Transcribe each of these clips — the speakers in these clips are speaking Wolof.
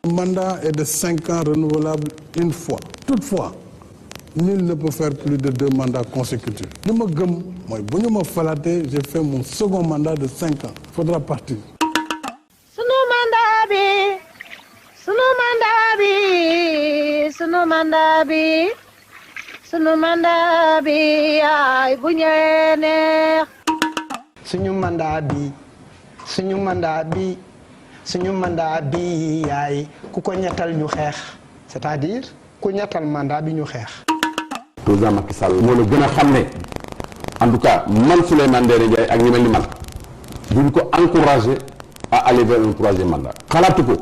Le mandat est de 5 ans renouvelable une fois. Toutefois, nul ne peut faire plus de 2 mandats consécutifs. Li ma gëm mooy bu ñu ma falaatee, j'ai fait mon second mandat de 5 ans. Il faudra partir. Sunu mandat bi, sunu mandat bi, sunu mandat bi, sunu mandat bi, ay bu ñëwee neex. Suñu mandat bi, suñu mandat bi, suñu mandat bi, yaay ku ko ñettal ñu xeex, c'est-à-dire ku ñettal mandat bi ñu xeex. président Macky Sall moo la gën a xam ne en tout cas man Souleymane Ndéné Ndiaye ak ñi mel ni man duñ ko encourager à aller vers un 3e mandat xalaatu ko.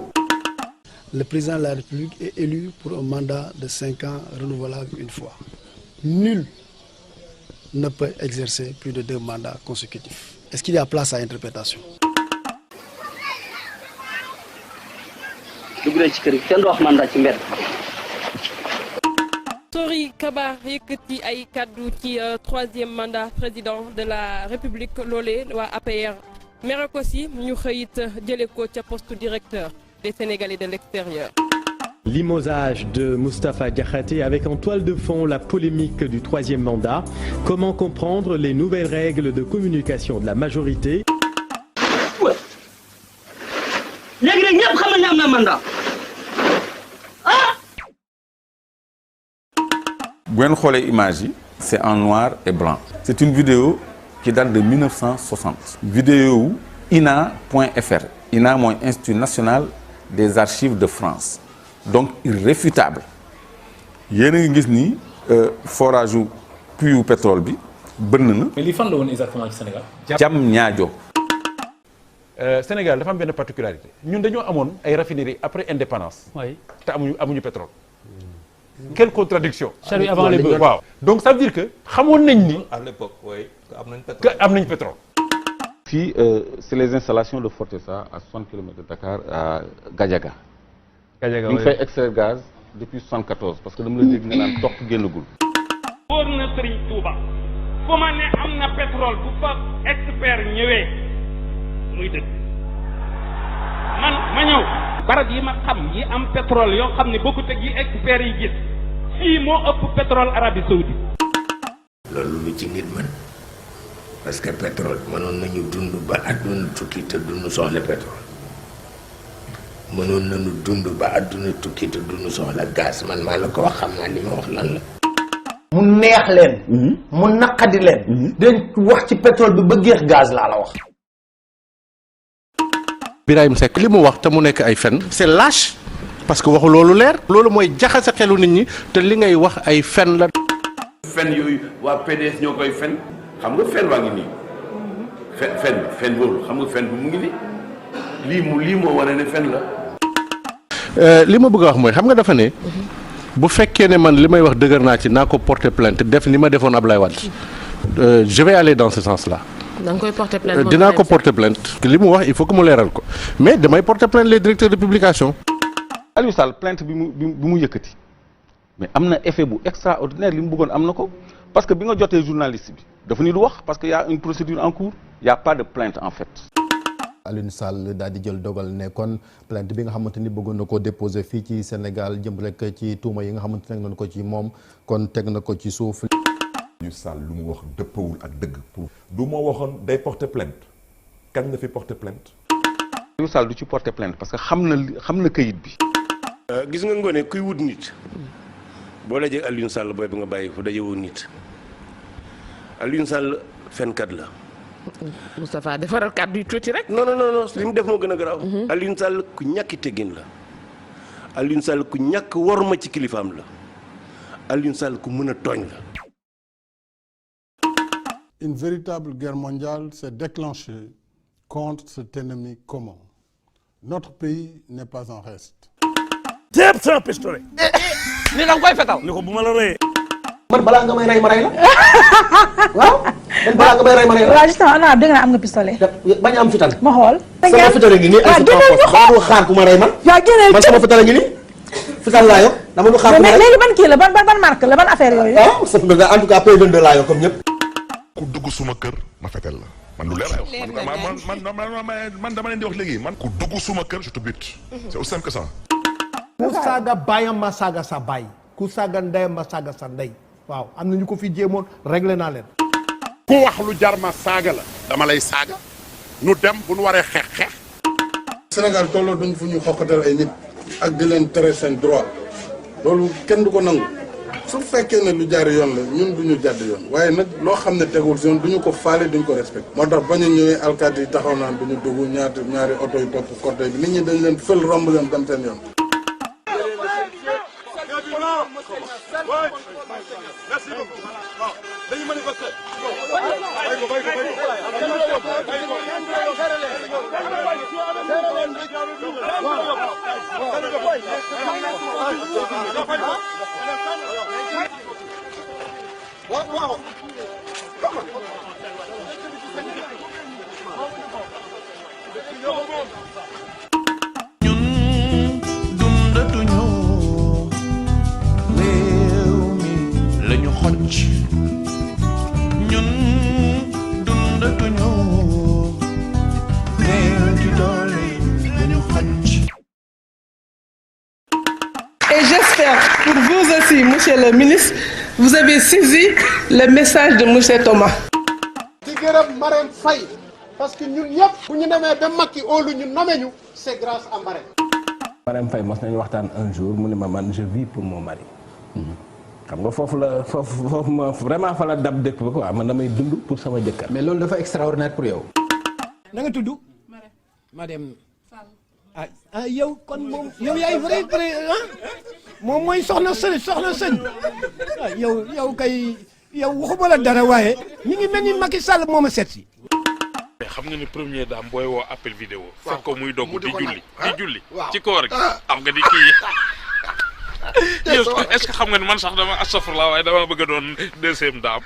Le président de la République est élu pour un mandat de 5 ans renouvelable une fois. Nul ne peut exercer plus de 2 mandats consécutifs. Est-ce qu'il y a place à interprétation? dugg nañ ci kër gi kenn du wax mandat ci mbedd. Sori Kaba yëkkati ay kaddu ci 3e mandat président de la République loolee waa APR mere ko si ñu xëyit jële ko ca poste directeur des Sénégalais de l'extérieur. Limogeage de Moustapha Diakhaté avec en toile de fond la polémique du 3e mandat. Comment comprendre les nouvelles règles de communication de la majorité? léegi nag ñëpp xam nañ ne am na mandat. bu ngeen xoolee image yi c'est en noir et blanc. C'est une vidéo qui date de 1960. vidéo INA.fr. INA mooy Institut national des archives de France. donc irréfutable. yéen a ngi gis ni forage u puits pétrole bi bënn na. mais li fan la woon exactement ci Sénégal. Diamniadio. Sénégal dafa am benn particularité ñun dañoo amoon ay raffineries après indépendance. oui te amuñu pétrole. Quelle contradiction. Salut avant les bœufs. waaw donc ça veut dire que xamoon nañ ni. à l'époque oui que am nañ pétrole. fii c'est les installations de Fortesa à 60 km de Dakar à Gadiaga. Gadiaga ñu ngi fay extraire gaz depuis 74 parce que dama la dégg nga naan toq génnagul. wóor na Serigne Touba fu ma ne am na pétrole bu fa expert ñëwee muy dëgg man ma ñëw barab yi ma xam yi am pétrole yoo xam ne bokkut ak yi expert yi gis fii moo ëpp pétrole Arabie Saoudite. loolu lu ci nit mën parce que pétrole mënoon nañu dund ba àdduna tukki te duñu soxla pétrole mënoon nañu dund ba àdduna tukki te duñu soxla gaz man maa la ko wax xam naa li ma wax lan la. mu neex leen. mu naqadi leen. dañ wax ci pétrole bi ba géex gaz laa la wax. Birahim Seck li mu wax te mu nekk ay fen c'est lâche parce que waxu loolu leer. loolu mooy jaxase xelu nit ñi te li ngay wax ay fen la. fen yooyu waa PDS ñoo koy fen xam nga fen waa ngi nii fen boobu xam nga fen bi mu ngi nii lii moo wane ne fen la. li ma bëgg a wax mooy xam nga dafa ne. bu fekkee ne man li may wax dëgër naa ci naa ko porter plainte def ni ma defoon Ablaye Wade je vais aller dans ce sens-là. da nga koy porter plainte dinaa ko porter plainte. li mu wax il faut que mu leeral ko mais damay porter plainte les directeurs de publication. Aliou Sall plainte bi mu yëkkati mais am na effet bu extraordinaire li mu bëggoon am na ko parce que bi nga jotee journaliste bi dafa ni du wax parce que y a une procédure en cours y a pas de plainte en fait. Aliou Sall daal di jël dogal ne kon plainte bi nga xamante ni bëggoon na koo déposer fii ci Sénégal jëm rek ci tuuma yi nga xamante ne nañ ko ci moom kon teg na ko ci suuf. Aliou Sall lu mu wax dëppawul ak dëgg. du ma waxoon day porter plainte kañ la fi porter plainte. Aliou Sall du ci porter plainte parce que xam na këyit bi. gis nga ngoone kuy wut nit boo dajee Aliou Sall booy bi nga bàyyi fu dajewoo nit Aliou Sall fenkat la. Moustapha defaral kàddu yu tuuti rek. non li mu def moo gën a garaaw. Aliou Sall ku ñàkki teggin la. Aliou Sall ku ñàkk worma ci kilifaam la. Aliou Sall ku mën a tooñ la. Une véritable guerre mondiale s'est déclenchée contre cet ennemi commun. Notre pays n'est pas en reste. jéem sama pistolet. ni da nga koy fetal. ni ko bu ma la reyee. man balaa nga may rey ma rey la. waaw. man balaa nga may rey ma rey la. waaw justement ana dégg naa am nga pistolet. bañ am fital. ma xool. sama fital ngi nii. waaw génneel ñu xool ba xaar ku ma rey man. yaa génneel man sama fital ngi nii. fital laa yor dama lu xaar ku ma rey. léegi ban kii la ban marque la ban affaire yooyu. en tout cas P22 laa yor comme ñëpp. ku dugg suma kër ma fetel la man lu leer laa wax man dama leen di wax léegi man ku dugg suma kër je te bute c'est aussi simple que ça. ku saaga baayam ma saaga sa baay ku saaga ndeyam ma saaga sa ndey waaw am na ñu ko fi jéemoon réglé naa leen. ku wax lu jar ma saaga la dama lay saaga nu dem bu nu waree xeex. Sénégal tolloo duñ fu ñu xoqatal ay nit ak di leen tere seen droit loolu kenn du ko nangu su fekkee ne lu jaar yoon la ñun duñu jàdd yoon waaye nag loo xam ne tegul si yoon duñu ko faale duñu ko respecté moo tax bañ a ñëwee alkaati yi taxaw naan duñu dugg ñaari oto yi topp cortège bi nit ñi dañ leen fël romb leen dem seen yoon. Et j'espère pour vous aussi, monsieur le ministre, vous avez saisi le message de monsieur Thomas. di gërëm Marème Faye parce que ñun ñëpp bu ñu demee ba Macky óolu ñu nommé ñu c'est grâce à Marème. Marème Faye mos nañu waxtaan un jour mu ne ma man je vis pour mon mari. xam nga foofu ma vraiment fa la dab dëkk ba quoi man damay dund pour sama jëkkër. mais loolu dafa extraordinaire pour yow. na nga tudd. Marème. ah yow kon moom yow yaay vrai moom mooy soxna sëñ yow kay yow waxuma la dara waaye ñu ngi mel ni Macky Sall moo ma seet si. mais xam nga ni première dame booy woo appel vidéo. fekk ko muy dogg di julli ci koor gi xam nga di kii yow est-ce que xam nga ni man sax dama astafurlah waaye dama bëgg a doon deuxième dame.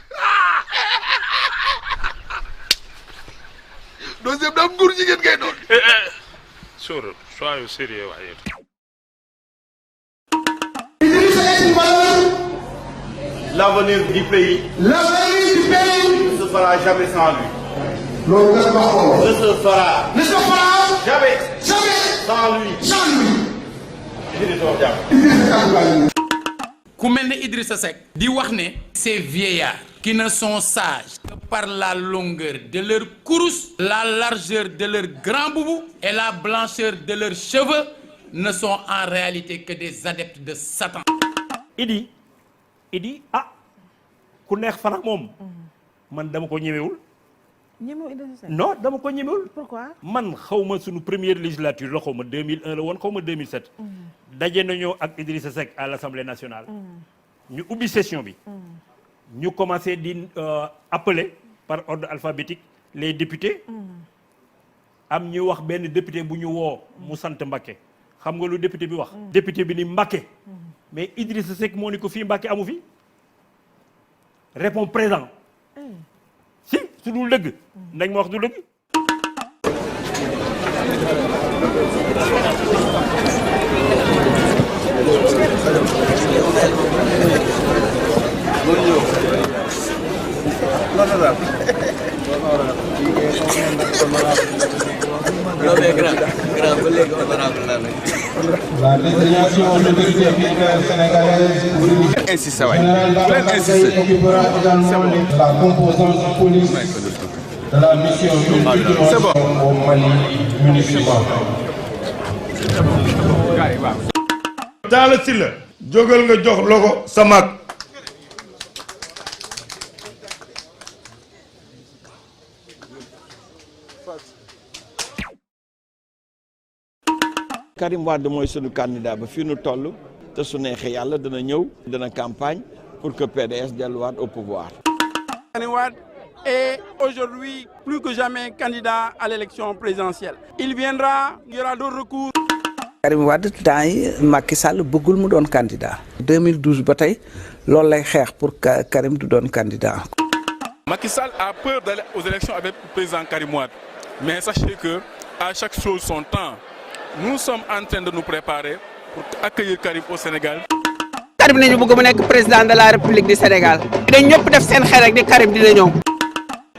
deuxième dame nguur jigéen ngay doon. soyez sérieux waaye. L'avenir du pays. L'avenir du pays. Ne se fera jamais sans lui. Ne se fera. Ne se fera. Jamais. Jamais. Sans lui. Sans lui. ku mel ne Idrissa Seck di wax ne ces vieillards qui ne sont sages que par la longueur de leur course, la largeur de leur grand boubou et la blancheur de leurs cheveux ne sont en réalité que des adeptes de Satan. Idi ku neex fan ak moom man dama ko ñemewul. ñemewu Idrissa Seck. non dama ko ñemewul. pourquoi. man xaw ma sunu première législature la xaw ma 2001 la woon xaw ma 2007. daje nañoo ak Idrissa Seck à l'Assemblée nationale. ñu ubbi session bi. ñu commencé di appeler par ordre alphabétique les députés. am ñu wax benn député bu ñu woo mu sant Mbacké xam nga lu député bi wax. député bi ni Mbacké. mais Idrissa Seck moo ni ko fii Mbacké amu fi. réponds présent. si su dul dëgg. nañ ma wax du dëgg. La désignation de l'autorité militaire sénégalaise insiste waay occupera également la composante police de la mission multidimension au Mali municipal. Talla Sylla jógal nga jox logo sa mag. Karim Wade mooy sunu candidat ba fii nu toll te su neexee yàlla dana ñëw dana campagne pour que PDS delluwaat au pouvoir. Karim Wade est aujourd'hui plus que jamais candidat à l'élection présidentielle. Il viendra, il y aura d'autres recours. Karim Wade temps yi Macky Sall bëggul mu doon candidat. 2012 ba tey loolu lay xeex pour Karim du doon candidat. Macky Sall a peur d'aller aux élections avec le président Karim Wade. Mais sachez que à chaque chose son temps. Nous sommes en train de nous préparer pour accueillir Karim au Sénégal. Karim nañu bëgg mu nekk président de la République du Sénégal. dañ ñëpp def seen xel rek di Karim dina ñëw.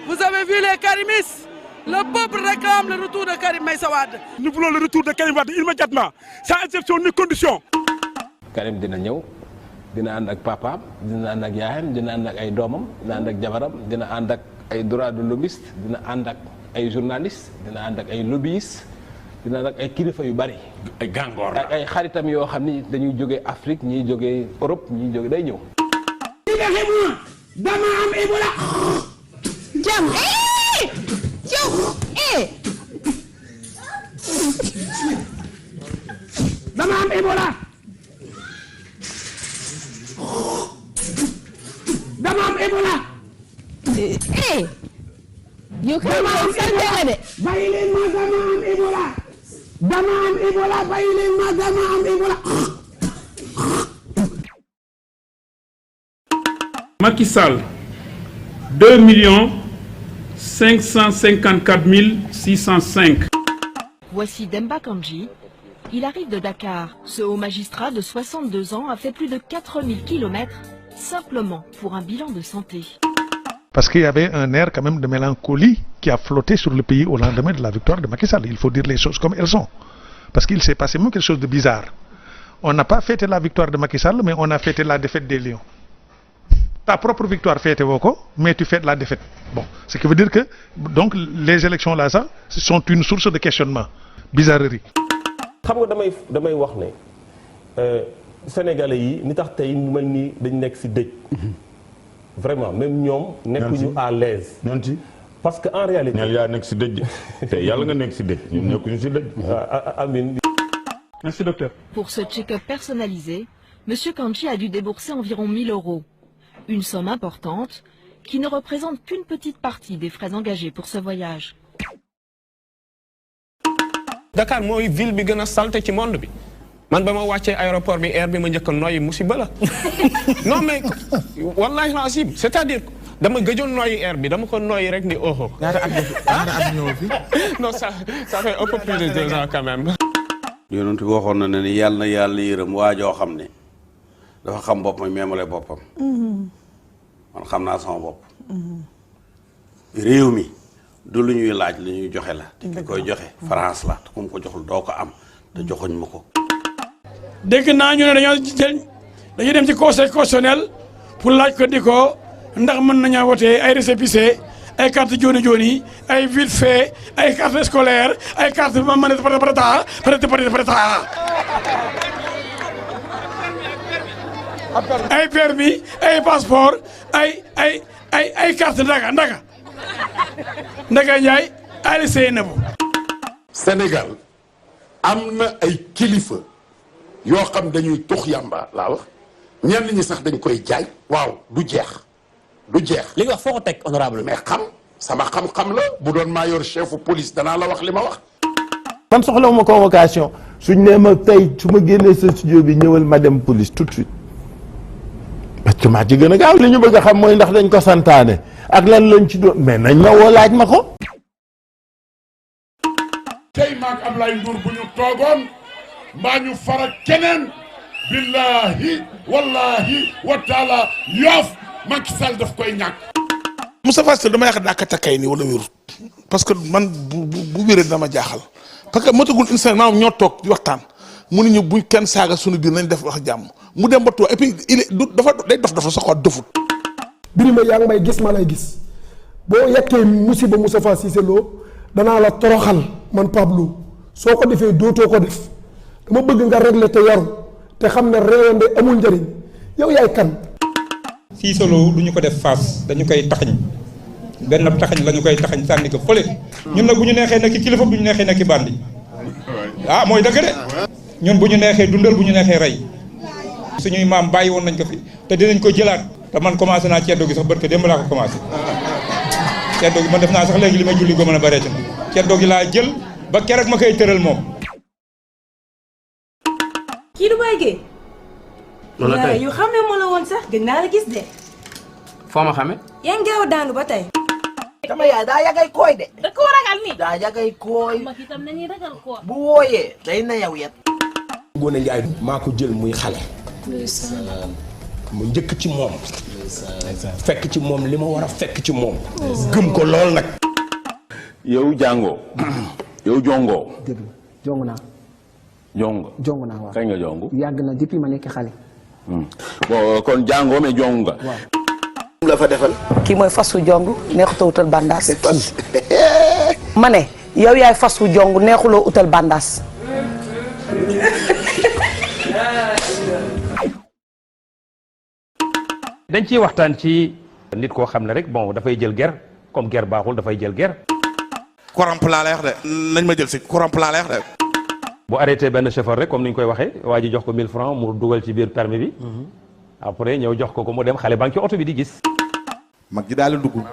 Vous avez vu les karimistes? Le peuple réclame le retour de Karim Meïssa Wade. Nous voulons le retour de Karim Wade immédiatement, sans exception ni condition. Karim dina ñëw dina ànd ak papaam dina ànd ak yaayam dina ànd ak ay doomam dina ànd ak jabaram dina ànd ak ay droits de l'hommiste dina ànd ak ay journalistes dina ànd ak ay lobbyistes dina ànd ak ay kilifa yu bari. ay gàngoor ak ay xaritam yoo xam ni dañuy jógee Afrique ñiy jógee Europe ñiy jógee day ñëw. dama am Ebola. jam yow dama am Ebola. dama am Ebola. yow kay ma am Ebola de. bàyyi leen ma dama am Ebola. dama am Ebola bàyyi leen ma dama am Ebola. Macky Sall 2 554 605. Voici Demba Kandji. Il arrive de Dakar. Ce haut magistrat de 62 ans a fait plus de 4000 km simplement pour un bilan de santé. Parce qu'il y avait un air quand même de mélancolie qui a flotté sur le pays au lendemain de la victoire de Macky Sall. Il faut dire les choses comme elles sont. Parce qu'il s'est passé même quelque chose de bizarre. On n'a pas fêté la victoire de Macky Sall, mais on a fêté la défaite des Lions. Ta propre victoire fêtée Woko, mais tu fêtes la défaite. Bon, ce qui veut dire que donc les élections là, ça, sont une source de questionnement, bizarrerie. xam nga damay wax ne sénégalais yi ni tax tey mu mel ni dañ nekk ci dëj vraiment même ñoom nekkuñu à l'aise parce que en réalité ñal yaa nekk ci dëj te yàlla nga nekk ci dëj ñun nekkuñu ci dëj amin. Merci docteur. Pour ce check-up personnalisé, Monsieur Kandji a dû débourser environ 1000 €. Une somme importante qui ne représente qu'une petite partie des frais engagés pour ce voyage. Dakar mooy ville bi gën a salte ci monde bi man ba ma wàccee aéroport bi air bi ma njëkk a noyyi musiba la non mais wallahi lazim c'est-à-dire dama gëjoon noyyi air bi dama ko noyyi rek ni oho. ñaata at ñëw fi non ça fait un peu plus de 2 ans quand même. yonent bi waxoon na ne ni yàlla na yàlla yërëm waajoo xam ne dafa xam boppam meemale boppam. man xam naa sama bopp. réew mi du lu ñuy laaj lu ñuy joxe la. te ki koy joxe France la te ku mu ko joxul doo ko am te joxuñ ma ko. dégg naa ñu ne dañuy dem ci conseil constitutionnel pour laaj ko di ko ndax mën nañoo wote ay récépissé ay carte joni joni ay vite fait ay carte scolaire ay carte manette ay permis ay passeport ay carte ndaga Ndiaye Aliou Seynabou. Sénégal am na ay kilifa yoo xam dañuy tux yàmba laa wax ñenn ñi sax dañ koy jaay. waaw du jeex. li nga wax foo ko teg honorable mais sama xam-xam la bu doon maa yor chefu police danaa la wax li ma wax. man soxla ma convocation suñ nee ma tey su ma génnee sa studio bi ñëwal ma dem police tout de suite parce que maa ci gën a gaaw li ñu bëgg a xam mooy ndax dañ ko santaane ak lan lañ ci doon mais nañ ma woo laaj ma ko. tey maag Ablaye Ndour bu ñu toogoon mbaa ñu fara keneen billahi wallahi wa taala Yoff Macky Sall daf koy ñàkk. Moustapha Cissé dama yaakaar daa katakay nii wala wérut parce que man bu wéree dama jaaxal parce que motagul une semaine maanaam ñoo toog di waxtaan mu ne ñu buñ kenn saaga suñu biir nañ def wax jàmm mu dem ba tuwa et puis day dof sa xol dofut. Birima yaa ngi may gis ma lay gis boo yekkee musiba Moustapha Cissé Lo danaa la toroxal man Pablo soo ko defee dootoo ko def dama bëgg nga régler te yaru te xam ne réewande amul njëriñ yow yaay kan. Cissé Lo du ñu ko def face dañu koy taxañ benn taxañ la ñu koy taxañ sànni ko fële ñun nag bu ñu neexee nekk kilifa bu ñu neexee nekk bandi ah mooy dëgg de ñun bu ñu neexee dundal bu ñu neexee rey suñuy maam bàyyi woon nañ ko fi te dinañ ko jëlaat te man commencé naa ceddo gi sax barke démb laa ko commencé ceddo gi man def naa sax léegi li may julli gëm a bareeti na ceddo gi laa jël ba keroog ma koy tëral moom. kii du Baye Gueye. loolu la tey yu xamee ma la woon sax gën naa la gis de. foo ma xamee. yaa ngi gaaw a daanu ba tey. sama yaay daa yagay kooy de. da koo ragal nii. daa yagay kooy. mag itam nañuy ragal koo. bu wooyee day na yow yet. Ngoné Ndiaye maa ko jël muy xale. mu njëkk ci moom. fekk ci moom li ma war a fekk ci moom. gëm ko lool nag. yow jàngoo yow jongoo jong naa jong jong naa waaw. kañ nga jong. yàgg na depuis ma nekk xale. bon kon jàngoo mais jong nga. waaw. la fa defal. kii mooy fasu jong neexutoo utal bandaas. ma ne yow yaay fasu jong neexuloo utal bandaas. dañ ciy waxtaan ci nit koo xam ne rek bon dafay jël ger comme ger baaxul dafay jël ger. courant plat lay wax de nañ ma jël si courant plat lay wax de. bu arrêté benn chauffeur rek comme ni ñu koy waxee waa ji jox ko 1000 francs mu dugal ci biir permis bi. après ñëw jox ko mu dem xale baa ngi ci oto bi di gis. mag ji daal di dugg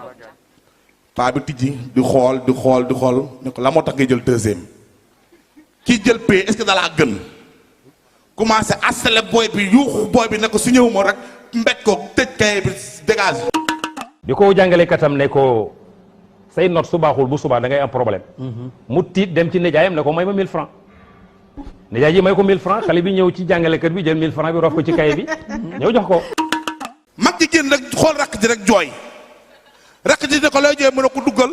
paa bi tijji di xool ne ko la moo tax ngay jël deuxième kii jël pay est-ce que dalaa gën commencé asale booy bi yuuxu booy bi ne ko su ñëw moo rek mbéj ko tëj kay bi dégage. bi ko jàngale katam ne ko say note su baaxul bu subaa da ngay am problème. mu tiit dem ci nijaayam ne ko may ma 1000 francs nijaay ji may ko 1000 francs xale bi ñëw ci jàngalekat bi jël 1000 francs bi rof ko ci kay bi ñëw jox ko. mag ji génn rek xool rakk ji rek jooy rakk ji ne ko looy jooy mu ne ko duggal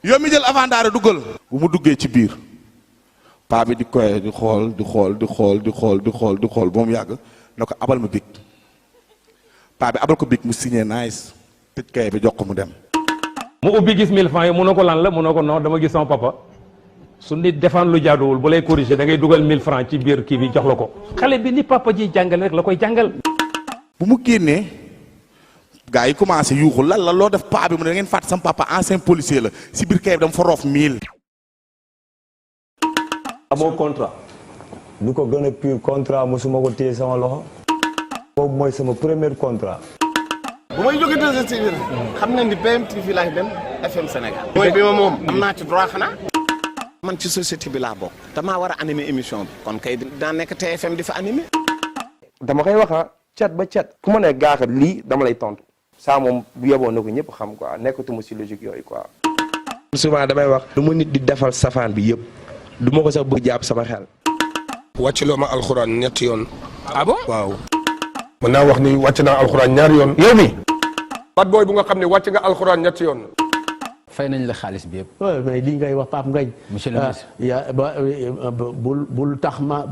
yow mi jël avant daara duggal. bu mu duggee ci biir paa bi di koy di xool ba mu yàgg ne ko abal ma big paa bi abal ko big mu signé nice tëj kay bi jox ko mu dem. mu ubbi gis 1000 francs yi mu ne ko lan la mu ne ko non dama gis sama papa su nit defaan lu jaaduwul bu lay corriger da ngay dugal 1000 francs ci biir kii bi jox la ko xale bi ni papa ji jàngale rek la koy jàngal. bu mu génnee gars yi commencé yuuxu lan la loo def paa bi mu ne da ngeen fàtte sama papa ancien policier la si biir kay bi dama fa roof 1000. amoo contrat lu ko gën a pur contrat mosuma ko téye sama loxo boobu mooy sama premier contrat. bu may jógee 2STV xam nañ ni BMTV laay dem FM Sénégal. mooy bi ma moom am naa ci droit xanaa. man ci société bi laa bokk. damaa war a animer émission bi. kon kay daa nekk TFM di fa animer. dama koy wax cat ba cat fu ma ne gaaxat lii dama lay tontu saa moom bu yeboo na ko ñëpp xam quoi nekkatuma si logique yooyu quoi. souvent damay wax lu ma nit di defal safaan bi yëpp du ma ko sax bëgg jàpp sama xel. wàcc loo ma alxuraan ñetti yoon. ah bon waaw. mën naa wax ni wàcc naa alxuraan ñaari yoon. yow mi. bat booy bu nga xam ne wàcc nga alxuraan ñetti yoon. fay nañ la xaalis bi yëpp. waaw mais lii ngay wax Pape Ngagne. monsieur le ministre.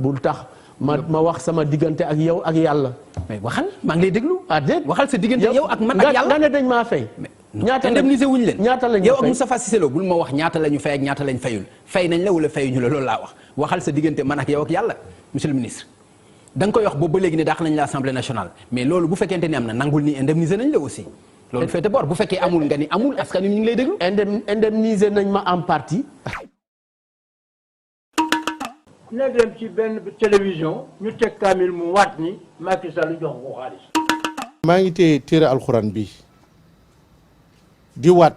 bul tax ma wax sama diggante ak yow ak yàlla. mais waxal maa ngi lay déglu. ah déet waxal sa diggante yow ak man ak yàlla nga ne dañ maa fay. ñaata indemnisé wuñ leen. ñaata lañ yow ak Moustapha Cissé Lo bul ma wax ñaata la ñu fay ak ñaata lañ fayul fay nañ la wala fayuñu la loolu laa wax waxal sa diggante man ak yow ak yàlla monsieur le ministre. da nga koy wax boobu ba léegi ne daax nañ la assemblée nationale mais loolu bu fekkente ni am na nangul ni indemnisé nañ la aussi. loolu féete bor bu fekkee amul nga ni amul askan wi ñu ngi lay déglu. indemnisé nañ ma en partie. na dem ci benn télévision ñu teg kaamil mu waat ni Macky Sall jox ko xaalis. maa ngi téye téere alxuraan bi di waat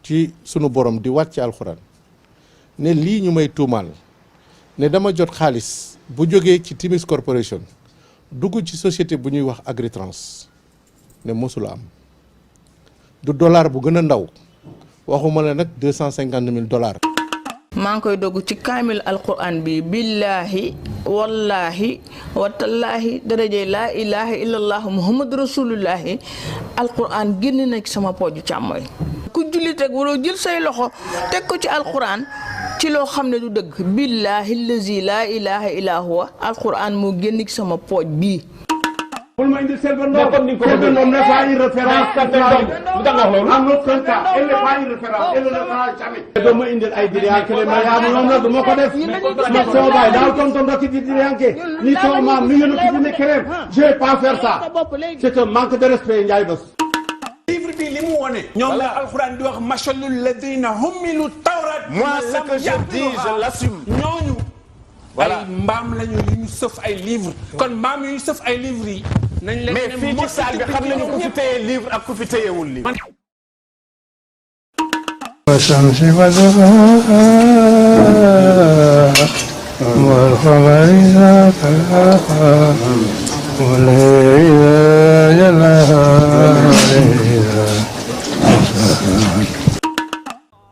ci sunu borom di waat ci alxuraan ne lii ñu may tuumaal ne dama jot xaalis bu jógee ci Timis Corporation dugg ci société bu ñuy wax Agritrans ne mosula am du dollar bu gën a ndaw waxuma la nag $250,000. maa ngi koy dogg ci kaamil alquran bi billahi wallahi watallaahi daraje laa ilaha illallah muhammadu rasulullahi alquran génn na ci sama pooju càmmooy ku jullit rek waroo jël say loxo teg ko ci alquran ci loo xam ne du dëgg billahi allazi laa ilaha illa huwa alquran moo génn ci sama pooj bii. pour ma indi Selbé Ndom Selbé Ndom n'est pas une référence en aucun cas elle n'est pas une référence elle ne le sera jamais. doo ma indil ay diriyanke le ma yaa moom nag du ma ko def ma sama baay daaw tonton ndokki di diriyanke ni sama maam mi ngeen ko dine kereem je vais pas faire ça c'est un manque de respect Ndiaye Bass. livre bi li mu wone ñoom la alxuraan di wax masalul ladina humilu tawrat moi ce que je dis je l'assume ñooñu ay mbaam lañu yu ñu sëf ay livre kon mbaam yu ñu sëf ay livre yi nañ leen mais fii ci salle bi xam nañu ku fi téye livre ak ku fi téyewul livre.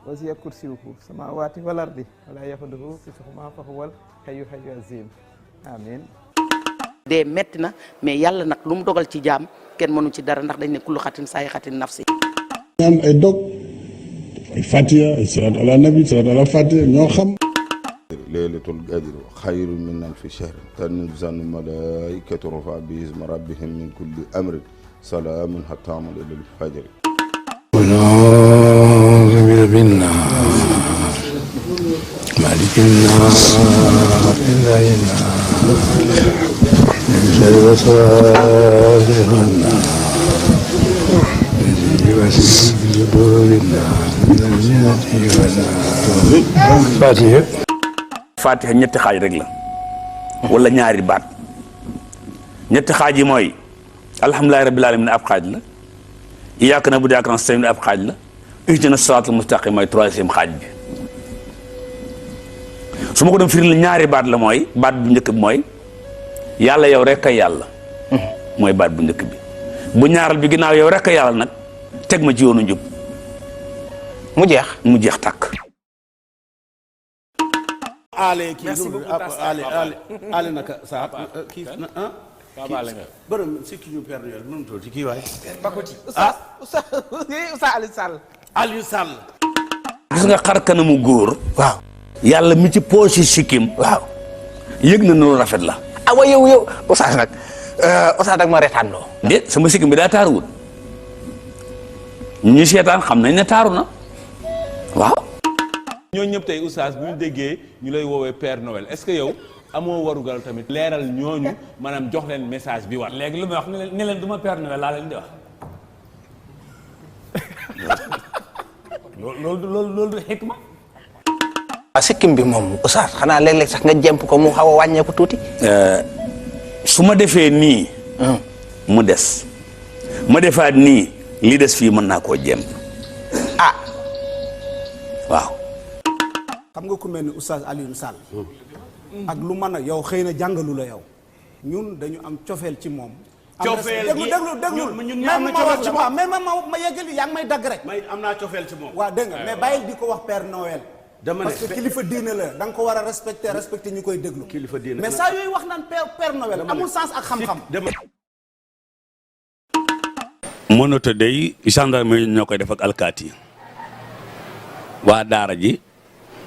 وسع كرسيه السماوات والأرض ولا يؤوده حفظهما فهو الحي العظيم amiin. dee metti na mais yàlla nag lu mu dogal ci jaam kenn mënu ci dara ndax dañ ne kullu xatin saay xatin nafsi. ñaan ay dog ay fatiha ay salaat ala nabi salaat ala fatiha ñoo xam. laylatul qadri xayrun min alfi shahr tanazzalu malaa'ikatu ruuha bi-izni rabbihim min kulli amrin salaamun hattaa matla'il fajri. ونعوذ بالنار مالك النار إله النار من شر وسواس النار الذي يوسوس في صدور الناس من الجنة والنار. Fatiha. Fatiha ñetti xaaj rek la wala ñaari baat ñetti xaaj yi mooy alhamdulillahi rabbil alamin ab xaaj la. Iyyaaka na'budu wa iyyaaka nasta'iin ab xaaj la. Ihdina siraatal mustaqiim mooy troisième xaaj bi. su ma ko doon firil ñaari baat la mooy baat bu njëkk bi mooy yàlla yow rek a yàlla mooy baat bu njëkk bi. bu ñaaral bi ginnaaw yow rek a yàlla nag teg ma ci yoonu njub mu jeex tàkk. ale kii ale naka sa kii bërëm surtout ñu Père Noël mënu toll ci kii waay Pakoti Oustaz Aliou Sall gis nga xar kanamu góor waaw yàlla mi ci poche sikkim waaw yëg na lu rafet la awa yow Oustaz nag Oustaz nag ma retaan loo déet sama sikkim bi daa taaruwul ñu seetaan xam nañ ne taaru na waaw ñooñu ñëpp tey Oustaz bu ñu déggee ñu lay woowee Père Noël est-ce que yow amoo warugal tamit leeral ñooñu maanaam jox leen message bi war. léegi lu may wax ne leen du ma Père Noël laa leen di wax loolu du xikma. sikkim bi moom Oustaz xanaa léeg-léeg sax nga jemp ko mu xaw a wàññeeku tuuti. su ma defee nii. mu des ma defaat nii li des fii mën naa koo jemp waaw. xam nga ku mel ni Oustaz Alioune Sall ak lu mën a yow xëy na jàngalu la yow ñun dañu am cofeel ci moom. cofeel gi déglu ñun ñu am na cofeel ci moom mais ma yeggali yaa ngi may dagg rek. am naa cofeel ci moom. waaw dégg nga mais bàyyil di ko wax Père Noël. parce que kilifa diine la da nga ko war a respecter ñu koy déglu. kilifa diine mais saa yooyu wax naan Père Noël amul sens ak xam-xam. mënata day gendarmerie ñoo koy def ak alkaati waa daara ji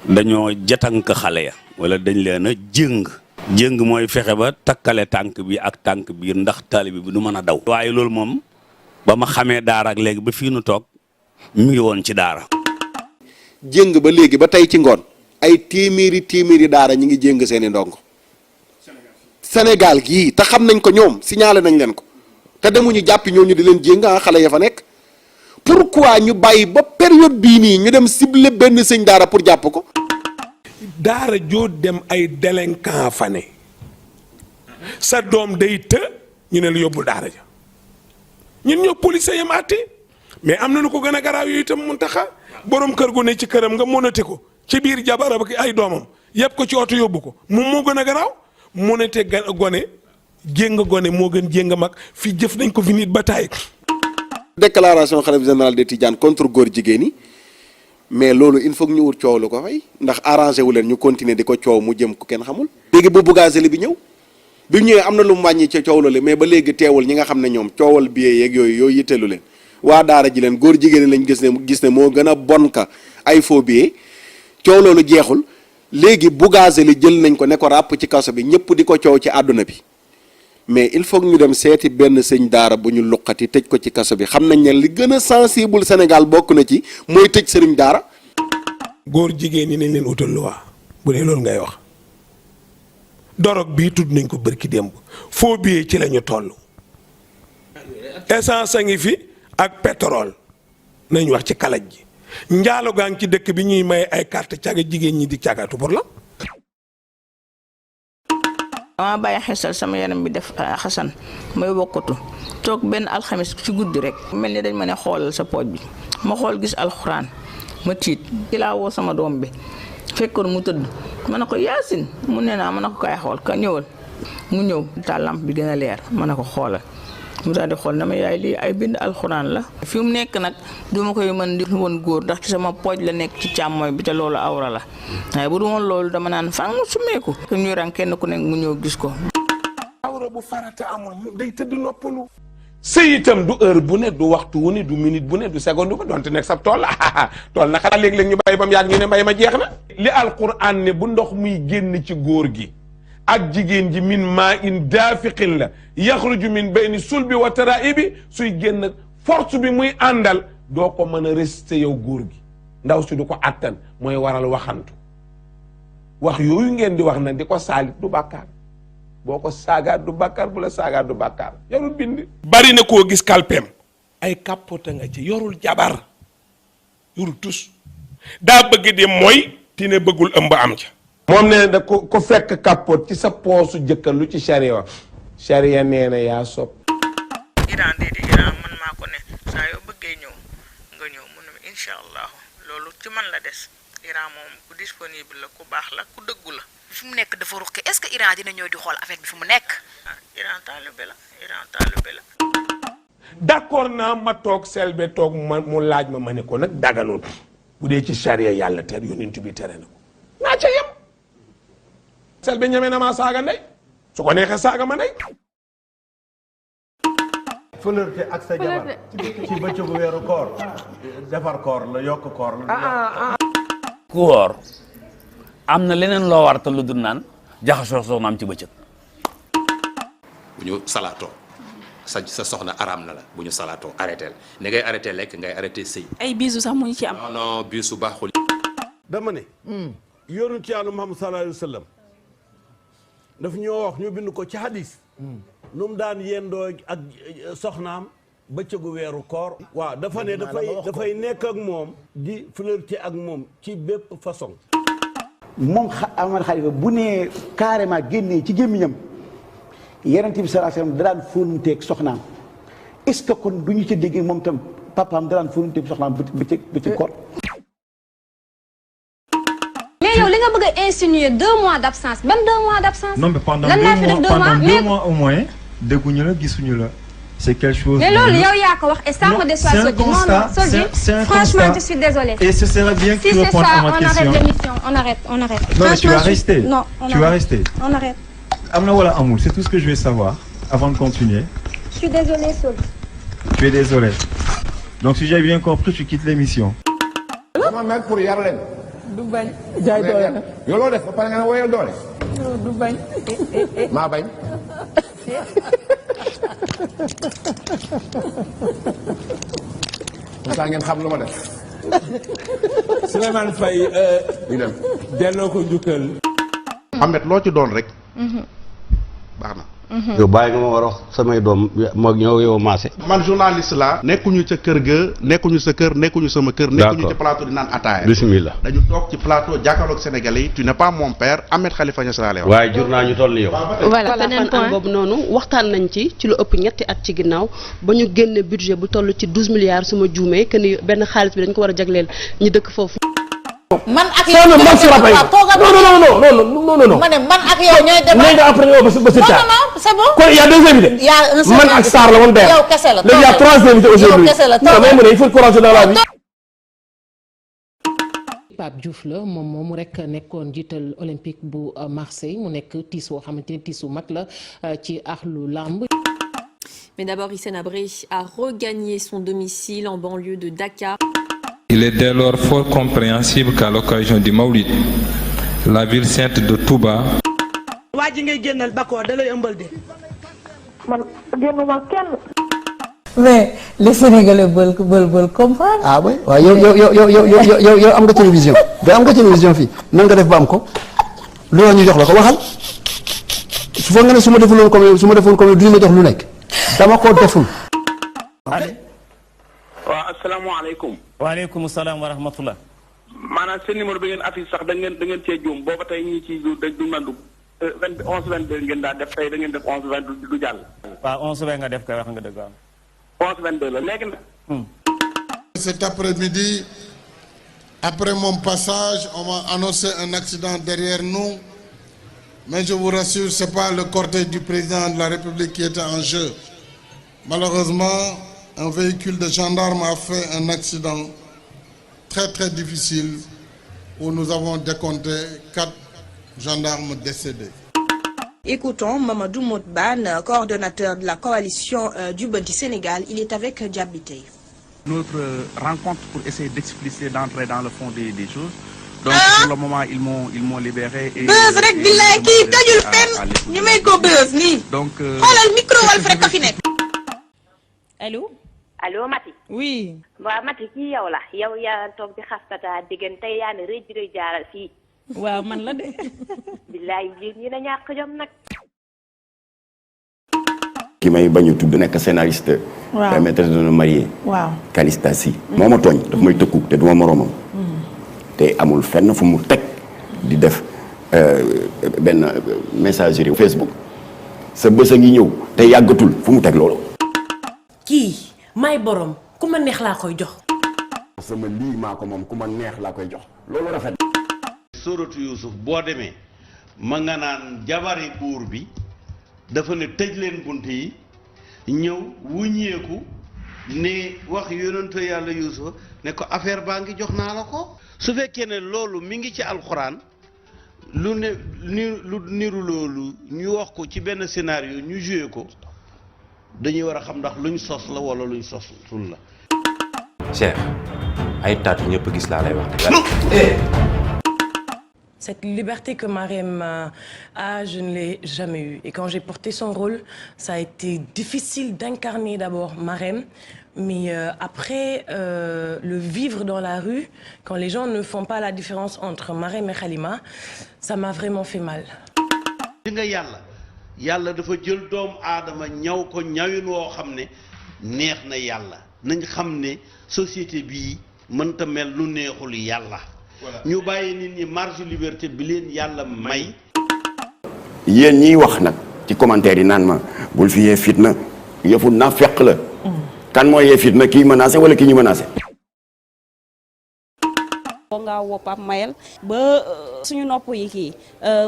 dañoo jatank xale ya wala dañ leen a jëng mooy fexe ba takkale tànk bi ak tànk biir ndax taalibe bi du mën a daw. waaye loolu moom ba ma xamee daara ak léegi ba fii nu toog mi ngi woon ci daara. jéng ba léegi ba tey ci ngoon ay téeméeri daara ñi ngi jéng seeni ndongo Sénégal gii te xam nañ ko ñoom signalé nañ leen ko te demuñu jàppi ñooñu di leen jéng xale ya fa nekk pourquoi ñu bàyyi ba période bii nii ñu dem ciblé benn sëñ daara pour jàpp ko. daara joo dem ay délinquant fa ne sa doom day të ñu ne la yóbbu daara ja ñun ñoo police yam àtte mais am na nu ko gën a garaaw yooyu itam mun taxa borom kër gu ne ci këram nga monote ko ci biir jabara ba ay doomam yëpp ko ci oto yóbbu ko moom moo gën a garaaw monote gone jéng gone moo gën jéng mag fi jëf nañ ko fi nit ba taay. déclaration khalife général des Tidianes contre góor jigéen yi mais loolu il faut que ñu wut coow lu ko fay ndax arrangé wu leen ñu continuer di ko coow mu jëm ko kenn xamul. léegi bu Bougazelli bi ñëw bi mu ñëwee am na lu mu wàññi ca coow loolu mais ba léegi teewul ñi nga xam ne ñoom coowal billet yeeg yooyu yitteelu leen waa daara ji leen góor jigéen lañ gis ne moo gën a bon ka ay faux billets coow loolu jeexul léegi Bougazelli jël nañ ko ne ko ràpp ci kaso bi ñëpp di ko coow ci àdduna bi. mais il faut que ñu dem seeti benn sëñ daara bu ñu luqati tëj ko ci kaso bi xam nañ ne li gën a sensible Sénégal bokk na ci mooy tëj sëriñ daara. góor jigéen ñi nañ leen utal loi bu dee loolu ngay wax dorog bii tudd nañ ko bërki démb faux billet ci la ñu toll. essence a ngi fi ak pétrole nañ wax ci kalaj ji njaalo gaa ngi ci dëkk bi ñuy may ay carte caga jigéen ñi di cagatu pour la. dama bàyyi xesal sama yaram bi def xasan may bokkatu toog benn alxamis ci guddi rek mel ni dañ ma ne xoolal sa pooj bi ma xool gis alxuraan ma tiit ci laa woo sama doom bi fekkoon mu tëdd ma ne ko yaasin mu ne naa ma ne ko kaay xool ka ñëwal mu ñëw taal lampe bi gën a leer ma ne ko xoolal mu daal di xool na ma yaay lii ay bind alxuraan la fi mu nekk nag du ma koy mën di woon góor ndax ci sama pooj la nekk ci càmmooy bi te loolu awra la waaye bu du woon loolu dama naan fang mu sumeeku te ñu ran kenn ku nekk mu ñëw gis ko. awra bu farata amul day tëdd noppalu sëy itam du heure bu ne du waxtu wu ne du minute bu ne du seconde bu donte nekk sab tool tool na xanaa léeg-léeg ñu bay ba mu yàgg ñu ne mbay ma jeex na li alquran ne bu ndox muy génn ci góor gi ak jigéen ji min maa in daafiqin la yaxruju min bayni sulbi wa taraibi suy génn force bi muy àndal doo ko mën a résister yow góor gi ndaw si du ko attan mooy waral waxantu wax yooyu ngeen di wax na di ko saalit du bàkkaar boo ko saagaat du bàkkaar bu la saagaat du bàkkaar yorul bind bari na koo gis kalpeem ay kàppota nga ci yorul jabar yorul tus daa bëgg di mooy ti ne bëggul ëmb am ca moom nee na ko fekk kàppoot ci sa poosu jëkkër lu ci charia charia nee na yaa sopp Iran déedéet Iran man maa ko ne saa yoo bëggee ñëw nga ñëw mu ne incha allah loolu ci man la des Iran moom ku disponible la ku baax la ku dëggu la. fi mu nekk dafa ruqe est-ce que Iran dina ñëw di xool affaire bi fi mu nekk. ah Iran taalibe la Iran taalibe la. d'accord naa ma toog Selbé toog mu laaj ma ne ko nag daganul bu dee ci charia yàlla ter yonent bi tere na ko naa ca yem. Selbé ñeme na maa saaga ndey su ko neexee saaga ma ndey. flirté ak sa jabar ci bëccëgu weeru koor defar koor la yokk koor la. ku woor am na leneen loo war lu dul naan jaxasoo soxnaam ci bëccëg. bu ñu salaatoo sa soxna araam na la bu ñu salaatoo arrêté la ne ngay arrêté lekk ngay arrêté sëy. ay bisu sax mu ñu ci am. non non bisu baaxul. dama ne. yonent Yàlla Muhammad sallallahu alayhi wa sallam daf ñoo wax ñu bind ko ci hadis. nu mu daan yendoo ak soxnaam bëccëgu weeru koor. waaw dafa ne dafay nekk ak moom di flirter ak moom ci bépp façon. moom Ahmad Khalifa bu nee carrément génnee ci gémmiñam Yonent bi sallallahu alayhi wasallam da daan fóonanteeg soxnaam est-ce que kon du ñu ca déggee moom tam papaam da daan fóonanteeg soxnaam bëccëg koor. mais yow li nga bëgg a insinuer 2 mois d'absence ban 2 mois d'absence. non mais pendant lan laa fi def 2 mois deux mois au moins dégguñu la gisuñu la. c'est quelque chose. mais loolu yow yaa ko wax et ça me déçoit. c'est un constat c'est un franchement constat. je suis désolée. et ce serait bien que tu répondes à ma question. Si c'est ça on arrête l'émission on arrête. non mais tu vas rester. non tu vas rester. on arrête. am na wala amul c'est tout ce que je vais savoir avant de continuer. je suis désolée Sol. tu es désolé. donc si j'ai bien compris tu quittes l'émission. dama mel pour yar leen. du bañ. jaay doole na yow loo def ba pare nga ne woyal doole. du bañ. maa bañ. comme ça ngeen xam lu ma def. Souleymane Faye. ñu dem. delloo ko njukkal. Ahmed loo ci doon rek. baax na. yow bàyyi nga ma war a wax samay doom moog ñoo yow maase. man journaliste la nekkuñu ca kër ga nekkuñu sa kër nekkuñu sama kër. nekkuñu ci plateau di naan ataaya. bismillah dañu toog ci plateau jàkkaarloog Sénégalais yi tu n'es pas mon père Ahmed Khalifa Niass laa lay wax. waaye jur naa ñu toll ni yow. voilà beneen point boobu noonu waxtaan nañ ci lu ëpp ñetti at ci ginnaaw ba ñu génne budget bu toll ci 12 milliards su ma juumee que ni benn xaalis bi dañ ko war a jagleel ñi dëkk foofu. man ak yow non ma ne man ak yow ñooy dem. nee nga après yow ba sa non non c'est bon. kon il y a 2 invités. man ak Sarr la woon benn. yow kese la léegi il y a 3 invités aujourd'hui. yow kese la non mais mu ne il faut courage dans la vie. Pape Diouf la moom moomu rek nekkoon jiital olympique bu Marseille mu nekk tiis woo xamante ni tiis wu mag la ci axlu lamb. Mais d'abord, Hissène Habré a regagné son domicile en banlieue de Dakar. Il est dès lors fort compréhensible qu'à l'occasion du Mawlid, la ville sainte de Touba. waa ji ngay génnal Bakor da lay ëmbal de. man génnuma kenn. mais les Sénégalais veulent comprendre. ah oui waaw yow am nga télévision. da am nga télévision fii nan nga def ba am ko lu ñu jox la ko waxal su foog nga ne su ma defuloon comme yow duñu ma jox lu nekk dama ko deful. waaw asalaamaaleykum. waaleykum salaam wa rahmatullah. maanaam seen numéro bi ngeen affiche sax da ngeen cee juum booba tey ñii ci du mën dugg 11 22 ngeen daa def tey da ngeen def 11 22 du jàll. waaw 11 20 nga def kay wax nga dëgg waaw. 11 22 la léegi nag. Cet après-midi, après mon passage, on m'a annoncé un accident derrière nous. Mais je vous rassure, ce n'est pas le cortège du président de la République qui était en jeu. Malheureusement, un véhicule de gendarme a fait un accident très très difficile où nous avons décompté 4 gendarmes décédés. Écoutons Mamadou Modban, coordonnateur de la coalition Jubbanti Sénégal. Il est avec Diabité. Notre rencontre pour essayer d'expliciter, d'entrer dans le fond des choses. Donc pour le moment ils m'ont libéré. Buzz rek billaay kii tajul fenn ñu may ko buzz nii. Donc xoolal micro Walf rek a fi nekk. allo. allo Mati. oui. waaw Mati kii yow la yow yaa toog di xastata diggante yaa ne rëy jaaral fii. waaw man la de. billaay yéen ñi na ñàkk jom nag. ki may bañ a tudd nekk scénariste. waaw maîtresse d'un homme marié. waaw Calista Sy. moo ma tooñ daf may tëkku te duma moroomam. te amul fenn fu mu teg di def benn messagerie Facebook sa bés a ngi ñëw te yàggatul fu mu teg loolu. kii may borom ku ma neex laa koy jox. sama lii maa ko moom ku ma neex laa koy jox loolu rafet. Suratu Yuusuf boo demee ma nga naan jabari buur bi dafa ne tëj leen bunt yi ñëw wuññeeku ne wax yonent yàlla Yuusuf ne ko affaire baa ngi jox naa la ko. su fekkee ne loolu mi ngi ci alxuraan lu niru loolu ñu wax ko ci benn scénario ñu joué ko dañuy war a xam ndax luñ sos la wala luñ sosul la. Cheikh ay taatu ñëpp gis laa lay wax. Cette liberté que Marème a, je ne l'ai jamais eue. Et quand j'ai porté son rôle, ça a été difficile d'incarner d'abord Marème. Mais après, le vivre dans la rue, quand les gens ne font pas la différence entre Marème et Halima, ça m'a vraiment fait mal. li nga yàlla dafa jël doomu aadama ñaw ko ñawin woo xam ne neex na yàlla nañ xam ne société bii mënta mel lu neexul yàlla. ñu bàyyi nit ñi marge liberté bi leen yàlla may. yéen ñiy wax nag ci commentaire yi naan ma bul fi yee fitna yëfu naa fekk la. kan mooy yee fitna kii menacé wala kii ñu menacé. boo ngaa woo Pape Mayel ba suñu nopp yi kii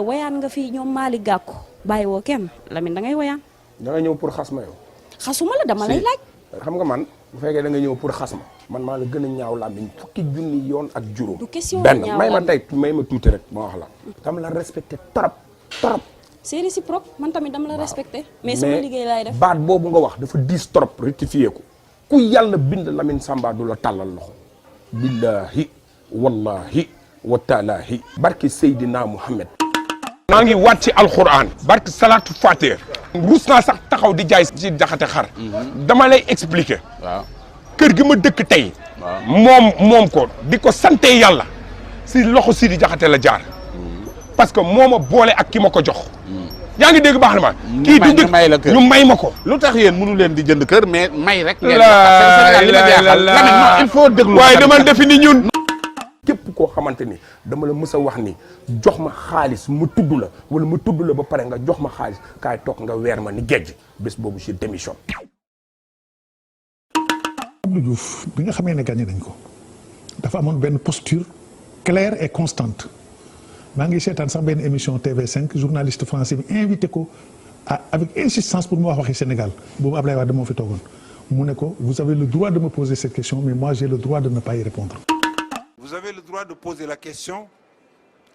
wayaan nga fi ñoom Malick Gakou bàyyi woo kenn Lamine da ngay wayaan. da nga ñëw pour xas ma yow. xasuma la dama lay laaj. xam nga man bu fekkee da nga ñëw pour xas ma man maa la gën a ñaaw làmmiñ fukki junni yoon ak juróom. du question benn ñaaw may ma tey may ma tuuti rek ma wax la. dama la respecté trop. c'est réciproque man tamit dama la respecté. mais sama liggéey laay def. baat boobu nga wax dafa diis trop rectifié ko ku yàlla bind Lamine Samba du la tàllal loxo. billahi wallahi wa taalaahi barki Seydina Muhammad. maa ngi waat ci alquran barki salatu fatir rus naa sax taxaw di jaay ci jaxate xar. dama lay expliquer. waaw kër gi ma dëkk tey. moom ko di ko sante yàlla si loxo si di jaxate la jaar. parce que moo ma boole ak ki ma ko jox. yaa ngi dégg baax na ma. kii du dëkk ñu may ma ko. lu tax yéen mënu leen di jënd kër mais may rek. il faut déglu waaye dama defi ni ñun. képp koo xamante ni dama la mës a wax ni jox ma xaalis ma tudd la wala ma tudd la ba pare nga jox ma xaalis kaay toog nga weer ma ni gejj bés boobu je démission. Abdou Diouf bi nga xamee ne gagné nañ ko dafa amoon benn posture claire et constante maa ngi seetaan sax benn émission TV5 journaliste français bi invité ko avec insistance pour mu wax waxi Sénégal boobu Ablaye Wade moo fi toogoon mu ne ko vous avez le droit de me poser cette question mais moi j'ai le droit de ne pas y répondre. Vous avez le droit de poser la question,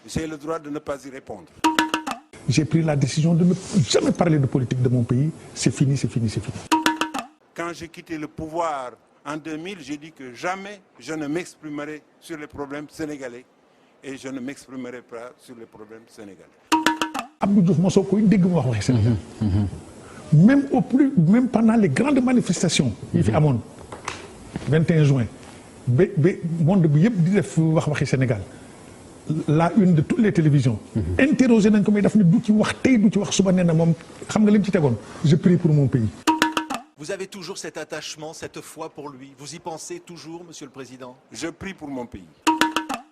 j'ai le droit de ne pas y répondre. J'ai pris la décision de ne jamais parler de politique de mon pays. C'est fini, c'est fini, c'est fini. Quand j'ai quitté le pouvoir en 2000, j'ai dit que jamais je ne m'exprimerai sur les problèmes sénégalais et je ne m'exprimerai pas sur les problèmes sénégalais. Abdou Diouf mosoo koy dégg mu wax waxi Sénégal. Même pendant les grandes manifestations yi fi amoon 21 juin. ba monde bi yëpp di def waxi Sénégal la une de toutes les télévisions. interrogé nañ ko mais daf ne du ci wax tey du ci wax suba nee na moom xam nga li mu ci tegoon je prie pour mon pays. Vous avez toujours cet attachement, cette foi pour lui. Vous y pensez toujours, Monsieur le Président? Je prie pour mon pays.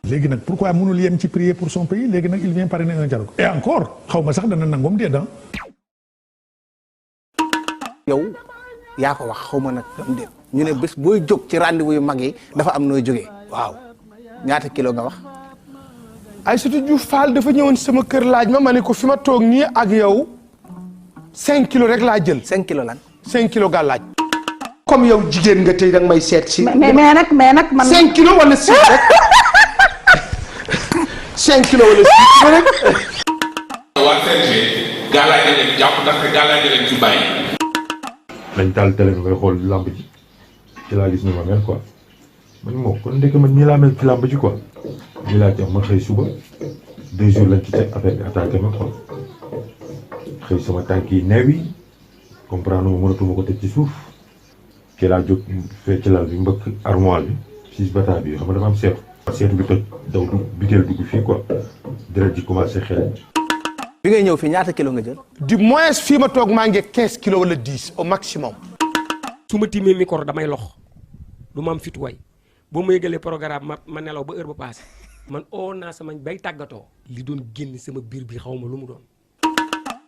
léegi nag pourquoi mënul yem ci prier pour son pays léegi nag il vient parrainer un dialogue. et encore xaw ma sax dana nangoom déet ah. yow yaa ko wax xaw ma nag dam déet ñu ne bés booy jóg ci rendez-vous yu mag yi dafa am nooy jógee waaw ñaata kilo nga wax. Aïssatou Diouf Fall dafa ñëwoon sama kër laaj ma ne ko fi ma toog nii ak yow 5 kilos rek laa jël. 5 kilos lan. 5 kilos gaa laaj. comme yow jigéen nga tey danga may seet si. mais nag man. 5 kilos wala 6 rek 5 kilos wala 6 rek. waa CNG gàllaay da leen jàpp ndaxte gàllaay da leen ci bàyyi. lañ taal télé bi ngay xool lamb ji ci laa gis ni ma mel quoi man moo kon ndeke man nii laa mel ci lamb ji quoi nii laa jox ma xëy suba 2 jours lañ ci teg affaire bi attaqué ma quoi xëy sama tànk yi neew yi comprendre ma mënatuma ko teg ci suuf ci laa jóg fee ci lal bi mbëkk armoire bi 6 bata bi xam nga dafa am seetu bi toj daw du biteel dugg fii quoi deret ji commencé xel. bi ngay ñëw fii ñaata kilo nga jël. du moins fii ma toog maa ngi 15 kilos wala 10 au maximum. su ma tiimee micro damay lox du ma am fit way boo ma yëgalee programme ma nelaw ba heure ba passé man oo naa sama bay tàggatoo li doon génn sama biir bi xaw ma lu mu doon.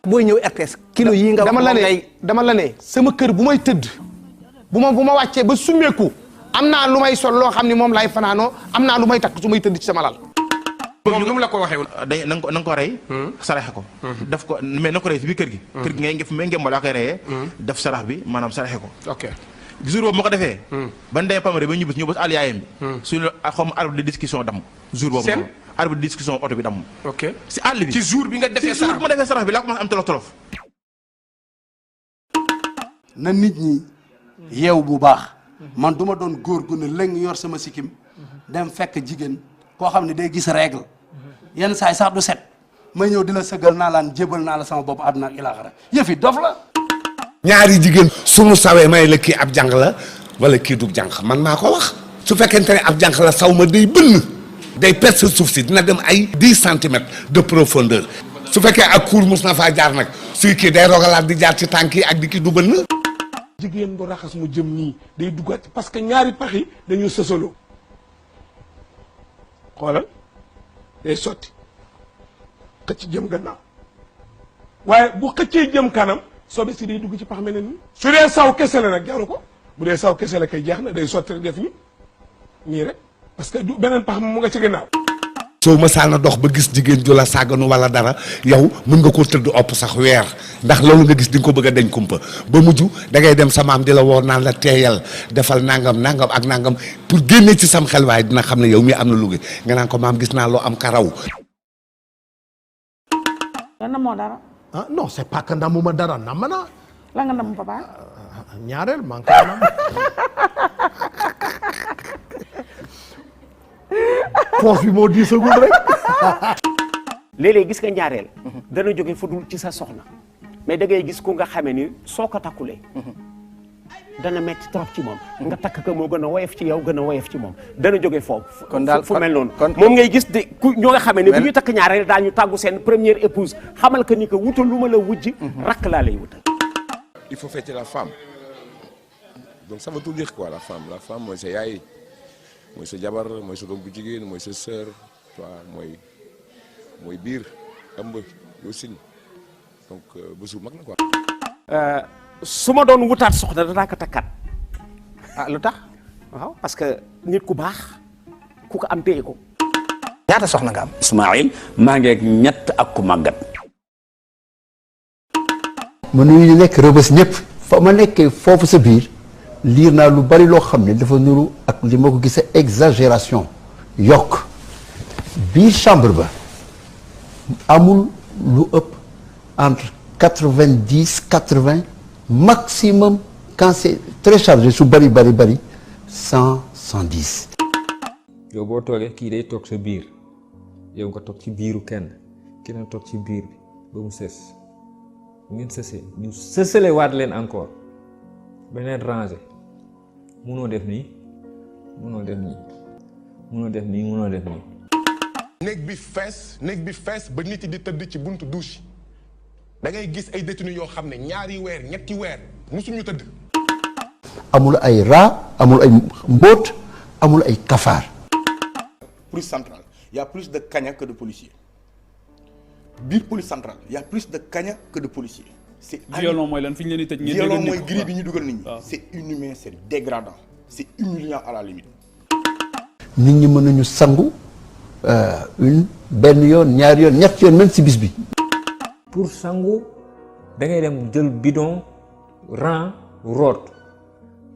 booy ñëw RTS kilo yi nga. dama la ne sama kër bu may tëdd bu ma wàccee ba summeeku am naa lu may sol loo xam ne moom laay fanaanoo am naa lu may takk su may tëdd ci sama lal. moom nu mu la ko waxee woon. day na nga ko rey. saraxe ko. def ko mais na ko rey fi biir kër gi. kër gi ngay ngeen laa koy reyee. def sarax bi maanaam saraxe ko. ok jour boobu ma ko defee. ban demee Pamare ba ñu bës àll yaayam bi. suñu xaw ma arbre de discussion damm. jour boobu noonu arbre de discussion oto bi damm. ok si àll bi ci jour bi nga defee sarax ci jour bi ma defee sarax bi laa commencé am tolof. na nit ñi yeew bu baax man duma doon góor gu ne lëng yor sama sikkim dem fekk jigéen koo xam ne day gis règle yenn saay sax du set may ñëw di la sëggal naa laan jébal naa la sama bopp àdduna ak ilaaxira yëfi dof la. ñaari jigéen suñu sawee may la kii ab jànq la wala kii du jànq man maa ko wax su fekkente ne ab jànq la saw ma day bënn day percer suuf si dina dem ay 10 centimètres de profondeur su fekkee ak kuur mus na faa jaar nag suy kii day rogalaat di jaar ci tànk yi ak di kii du bënn. jigéen bu raxas mu jëm nii day duggaat parce que ñaari pax yi dañu sësaloo xoolal day sotti xëcc jëm gannaaw waaye bu xëccee jëm kanam sobe si day dugg ci pax meneen ni su dee saw kese la nag jaru ko bu dee saw kese la kay jeex na day sotti rek def nii rek parce que du beneen pax mu nga ci gannaaw. soo mësaan a dox ba gis jigéen ju la sàgganu wala dara yow mën nga koo tëdd opp sax weer ndax loolu nga gis di nga ko bëgg a deñ kumpa ba mujj da ngay dem sa maam di la woo naan la teeyal defal nangam ak nangam pour génne ci sam xel waaye dina xam ne yow mii am na lu nga naan ko maam gis naa loo am karaw. lan na moo dara. ah non c'est pas que ndamuma dara nam na. la nga nam papa. ñaareel maa ngi koy nam. force bi moo diisagul rek. léeg-léeg gis nga ñaareel. dana jóge fu dul ci sa soxna. mais da ngay gis ku nga xamee ni soo ko takkulee. dana metti trop ci moom. nga takk ko moo gën a woyof ci yow gën a woyof ci moom dana jóge foofu. kon daal fu mel noonu. moom ngay gis de ku ñoo nga xamee ni bu ñu takk ñaareel daañu tàggu seen première épouse xamal que ni que wutal lu ma la wujj. rakk laa lay wutal. il faut fêter la femme donc ça veut tout dire quoi la femme mooy sa yaay. mooy sa jabar mooy sa doom bu jigéen mooy sa sœur mooy biir ëmb yoo sin donc bésu mag la quoi. su ma doon wutaat soxna danaa ko takkaat. ah lu tax. waaw parce que nit ku baax ku ko am téye ko. ñaata soxna nga am. Ismaïl maa ngi ak ñett ak ku màggat. ma nuyu ñu nekk rëbës ñëpp. fa ma nekkee foofu sa biir. liir naa lu bari loo xam ne dafa nuru ak li ma ko gisee exagération yokk biir chambre ba amul lu ëpp entre 90-80 maximum quand c'est très chargé su bari 100-110. yow boo toogee kii day toog sa biir yow nga toog ci biiru kenn keneen toog ci biir bi ba mu sës bu ngeen sësee ñu sësale waat leen encore beneen rangé munoo def nii munoo def nii munoo def nii munoo def nii. néeg bi fees ba nit yi di tëdd ci buntu douche da ngay gis ay détenus yoo xam ne ñaari weer ñetti weer musuñu tëdd. amul ay rat amul ay mbóot amul ay kafaar. Police centrale il y a plus de cagnards que de policiers biir police centrale il y a plus de cagnards que de policiers. c'est violon mooy lan fi ñu leen di tëj ngeen violon mooy gris bi ñu dugal nit ñi. c'est inhumain c'est dégradant c'est humiliant à la limite. nit ñi mën nañu sangu benn yoon ñaari yoon ñetti yoon même si bis bi. pour sangu da ngay dem jël bidon rang root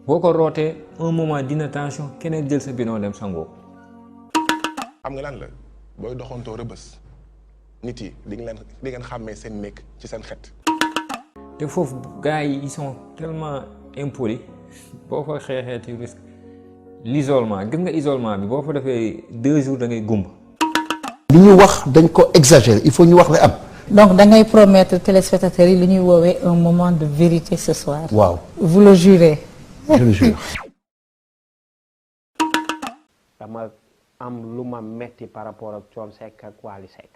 boo ko rootee un moment d'inattention keneen jël sa bidon dem sangoo. xam nga lan la booy doxantoo rëbës nit yi di ngeen xàmmee seen nekk ci seen xet. te foofu gars yi ils sont tellement impolis boo fa xeexee tu risques l'isolement gis nga isolement bi boo fa defee 2 jours da ngay gumba. li ñu wax dañ ko exagérer il faut ñu wax la am. donc da ngay promettre téléspectateurs yi li ñuy woowee un moment de vérité ce soir. waaw vous le jurez. je le jure. dama am lu ma metti par rapport ak Thione Seck ak Wally Seck.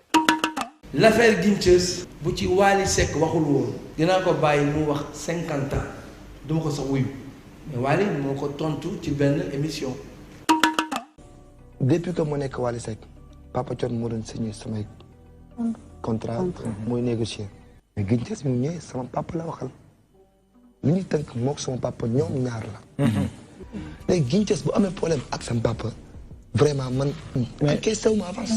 l'affaire Guincheus bu ci Wally Seck waxul woon dinaa ko bàyyi mu wax 50 ans duma ko sax wuyu mais Wally moo ko tontu ci benn émission. depuis que mu nekk Wally Seck Papa Thione moo doon signé samay contrat mooy négocier mais Guincheus bi mu ñëwee sama papa la waxal li ñuy tënk mook sama papa ñoom ñaar la léegi Guincheus bu amee problème ak sama papa vraiment man kay sew ma avance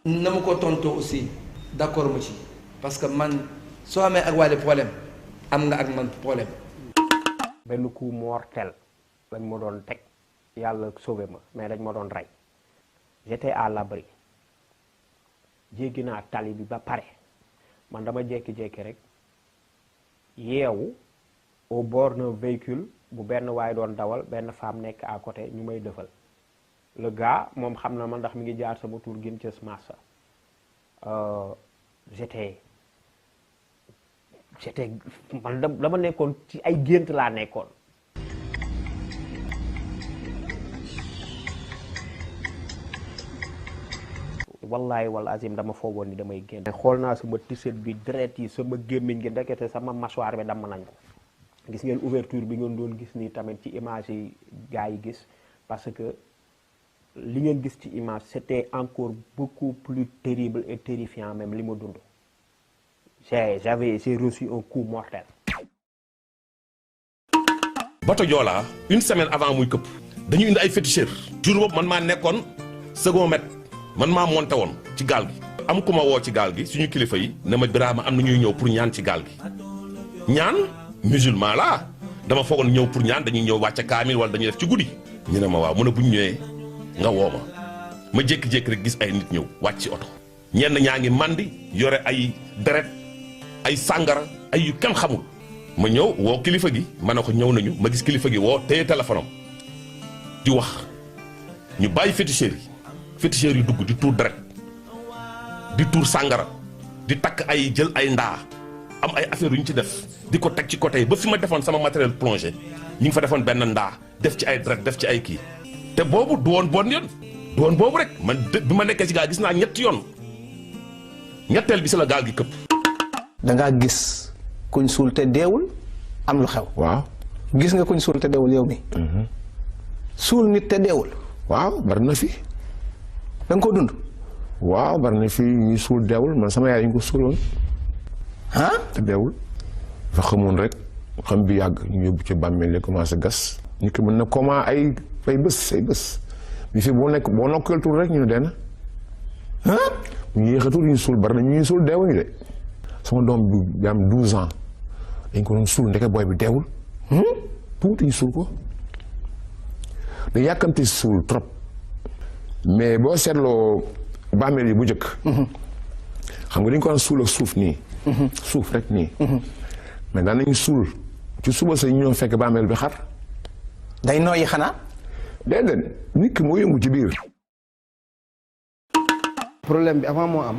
na ma ko tontoo aussi d'accord ma ci parce que man soo amee ak Wally problème am nga ak man problème. benn coup mortel lañ ma doon teg yàlla sauvé ma mais dañ ma doon rey j'étais à l'abri jéggi naa tali bi ba pare man dama jékki-jékki rek yeewu au bord d'un véhicule bu benn waay doon dawal benn femme nekk à côté ñu may dëfal le gars moom xam na ma ndax mi ngi jaar sama tur Guincheus Massa j'étais man dama nekkoon ci ay gént laa nekkoon. wallaay wal azim dama foogoon ni damay génn. xool naa sama t-shirt bi deret yi sama gémmiñ gi ndekete sama mâchoire bi damm nañ ko gis ngeen ouverture bi ngeen doon gis nii tamit ci image yi gars yi gis parce que li ngeen gis ci image c'était encore beaucoup plus terrible et terrifiant même li ma dund. j'ai reçu un coup mortel. bato Joola une semaine avant muy këpp dañu indi ay féticheurs jour boobu man maa nekkoon second maître man maa monté woon ci gaal gi am ku ma woo ci gaal gi suñu kilifa yi ne ma Birama am na ñuy ñëw pour ñaan ci gaal gi ñaan musulman laa dama foogoon ñëw pour ñaan dañuy ñëw wàcce kaamil wala dañuy def ci guddi ñu ne ma waaw mu ne bu ñu ñëwee nga woo ma jékki-jékki rek gis ay nit ñëw wàcc ci oto ñenn ñaa ngi mandi yore ay deret ay sàngara ay yu kenn xamul ma ñëw woo kilifa gi ma ne ko ñëw nañu ma gis kilifa gi woo téye téléphone am di wax ñu bàyyi féticheurs yi dugg di tuur deret di tuur sàngara di takk ay jël ay ndaa am ay affaire yu ñu ci def di ko teg ci côté yi ba fi ma defoon sama matériel plongé ñu ngi fa defoon benn ndaa def ci ay deret def ci ay kii te boobu du woon bon yoon du woon boobu rek man bi ma nekkee ci gaal gis naa ñetti yoon ñetteel bi si la gaal gi këpp. da ngaa gis kuñ suul te deewul am lu xew. waaw gis nga kuñ suul te deewul yow mi suul nit te deewul. waaw bari na fi. da nga ko dund. waaw bari na fi ñu suul deewul man sama yaay ñu ko suuloon. ah te deewul. fa xamoon rek xam bi yàgg ñu yóbbu ci bàmmeel commencé gas. ñu ko mën na comment ay bés bi fi boo nokkeel tur rek ñu ne dee na. ñu yéexatul ñu suul bari na ñu suul deewuñu de. sama doom bi am 12 ans dañ ko doon suul ndeke booy bi deewul. tuuti ñu suul ko. da yàkkamti suul trop. mais boo seetloo bàmmeel yi bu njëkk. xam nga dañ ko daan suul ak suuf nii. suuf rek nii. mais daan nañu suul ci suba sa ñoo fekk bàmmeel bi xar. day nooyi xanaa. déedéet nit ki moo yëngu ci biir. problème bi avant moo am.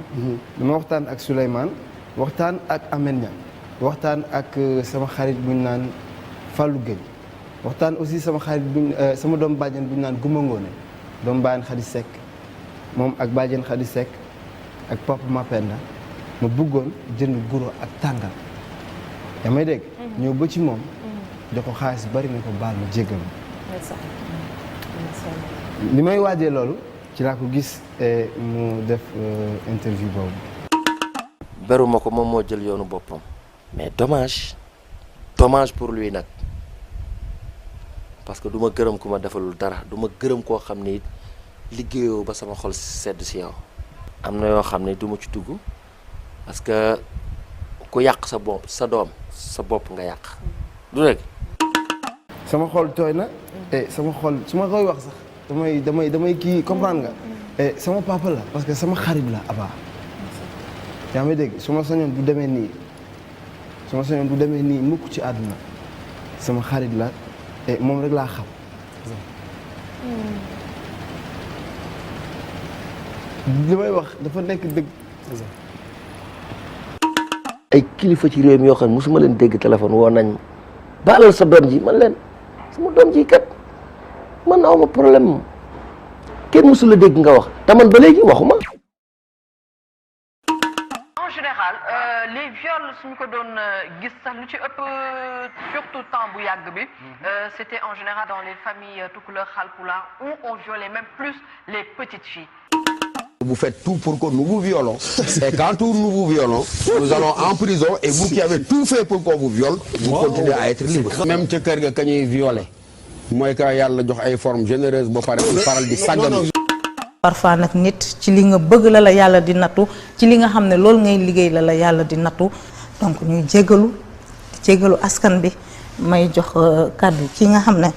dama waxtaan ak Souleymane waxtaan ak Ahmed Niang waxtaan ak sama xarit bu ñu naan Fallou Gueye waxtaan aussi sama xarit sama doom bàjjen bu ñu naan Goumba Ngoné doom bàjjen Khady Seck moom ak bàjjen Khady Seck ak Papa Mapenda ma bëggoon jënd guro ak tàngal yaa may dégg. ñëw ba ci moom. jox ko xaalis bari na ko baal ma jéggal ma. li may waajee loolu ci laa ko gis mu def interview boobu. beruma ko moom moo jël yoonu boppam mais dommage pour lui nag parce que du ma gërëm ku ma defalul dara du ma gërëm koo xam ni liggéeyoo ba sama xol sedd si yow. am na yoo xam ne du ma ci dugg parce que ku yàq sa bopp sa doom sa bopp nga yàq du rek. sama xol tooy na sama xol su ma koy wax sax damay kii comprendre nga sama papa la parce que sama xarit la Aba yaa may dégg su ma sañoon du demee nii mukk ci àdduna sama xarit la et moom rek laa xam li may wax dafa nekk dëgg ay kilifa ci réew mi yoo xam ne mosuma leen dégg téléphone woo nañ ma baalal sa doom ji man leen sama doom ji kat man awma problème kenn mosula dégg nga wax te man ba léegi waxuma. En général les viols suñu ko doon gis sax lu ci ëpp surtout temps bu yàgg bi c'était en général dans les familles Toucouleur Halpulaar où on violait même plus les petites filles. Vous faites tout pour que nous vous violons. Et quand nous vous violons, nous allons en prison. Et vous qui avez tout fait pour qu'on vous viole, vous continuez à être libre. Même ci kër ga ka ñuy violé mooy que yàlla jox ay forme généreuse ba pare faral di sàgganu. parfois nag nit ci li nga bëgg la yàlla di nattu ci li nga xam ne loolu ngay liggéey la yàlla di nattu donc ñuy jégalu askan bi may jox kàddu ci nga xam ne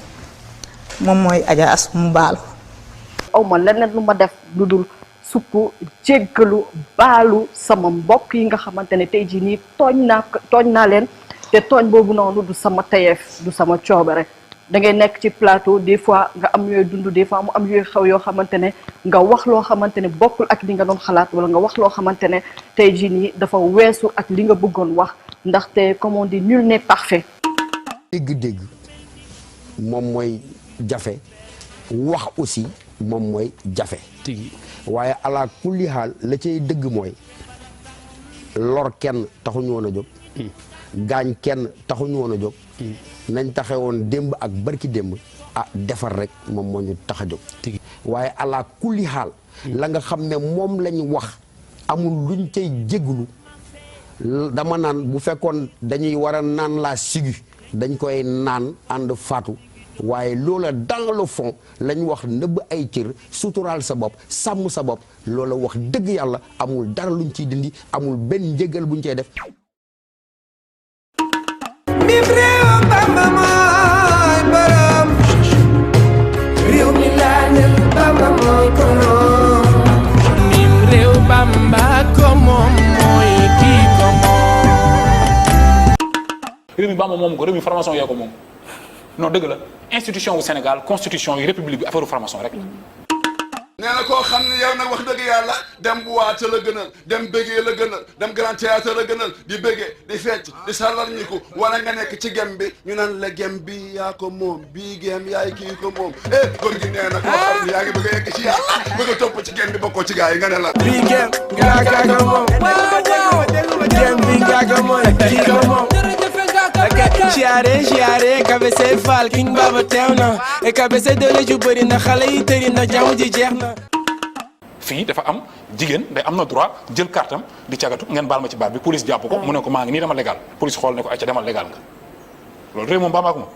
moom mooy Adja As mu baal. aw ma leneen lu ma def lu dul sukk jéggalu baalu sama mbokk yi nga xamante ne tey jii nii tooñ naa leen te tooñ boobu noonu du sama tayeef du sama coobare da ngay nekk ci plateau des fois nga am yooyu dund des fois mu am yooyu xew yoo xamante ne nga wax loo xamante ne bokkul ak li nga doon xalaat wala nga wax loo xamante ne tey jii nii dafa weesu ak li nga bëggoon wax ndaxte comme on dit nul n'est parfait. dégg-dégg moom mooy jafe wax aussi moom mooy jafe. waaye ala kulli xaal la cay dëgg mooy lor kenn taxuñu woon a jóg. gaañ kenn taxuñu woon a jóg. nañ taxewoon démb ak barki démb defar rek moom moo ñu tax a jóg. waaye ala kulli xaal. la nga xam ne moom lañ wax amul luñ cay jégalu dama naan bu fekkoon dañuy war a naan laa sigi dañ koy naan ànd faatu. waaye loola dans le fond lañ wax nëbb ay cër suturaal sa bopp sàmm sa bopp loola wax dëgg yàlla amul dara luñ ciy dindi amul benn njëgal buñ cey def. mim réew Bamba mooy borom réew mi laa ne Bamba mooy ko moom mim réew Bamba ko moom mooy kii ko moom. réew mi Bamba moom ko réew mi formation yaa ko moom. non dëgg la institution wu Sénégal constitution yi république bi affaire formation rek la. nee na koo xam ne yow nag wax dëgg yàlla dem bu waate la gënal dem béggee la gënal dem grand théâtre la gënal di béggee di fecc di salar ñiku wala nga nekk ci gem bi ñu naan la gem bi yaa ko moom bii gem yaay kii ko moom góor gi nee na koo xam ne yaa ngi bëgg a yegg ci yàlla bëgg a topp ci gem bi bokkoo ci gars yi nga ne la bii gem yaa ko moom gem bi yaa ko moom kii ko moom Chiare cabece fal king baba teew na e cabece doole ju bëri na xale yi tëri na jàmm ji jeex na. fii dafa am jigéen day am na droit jël kartam di cagatu ngeen baal ma ci baat bi police jàpp ko mu ne ko maa ngi nii dama légal police xool ne ko ay ca demal légal nga loolu réew moom Bamba ko moom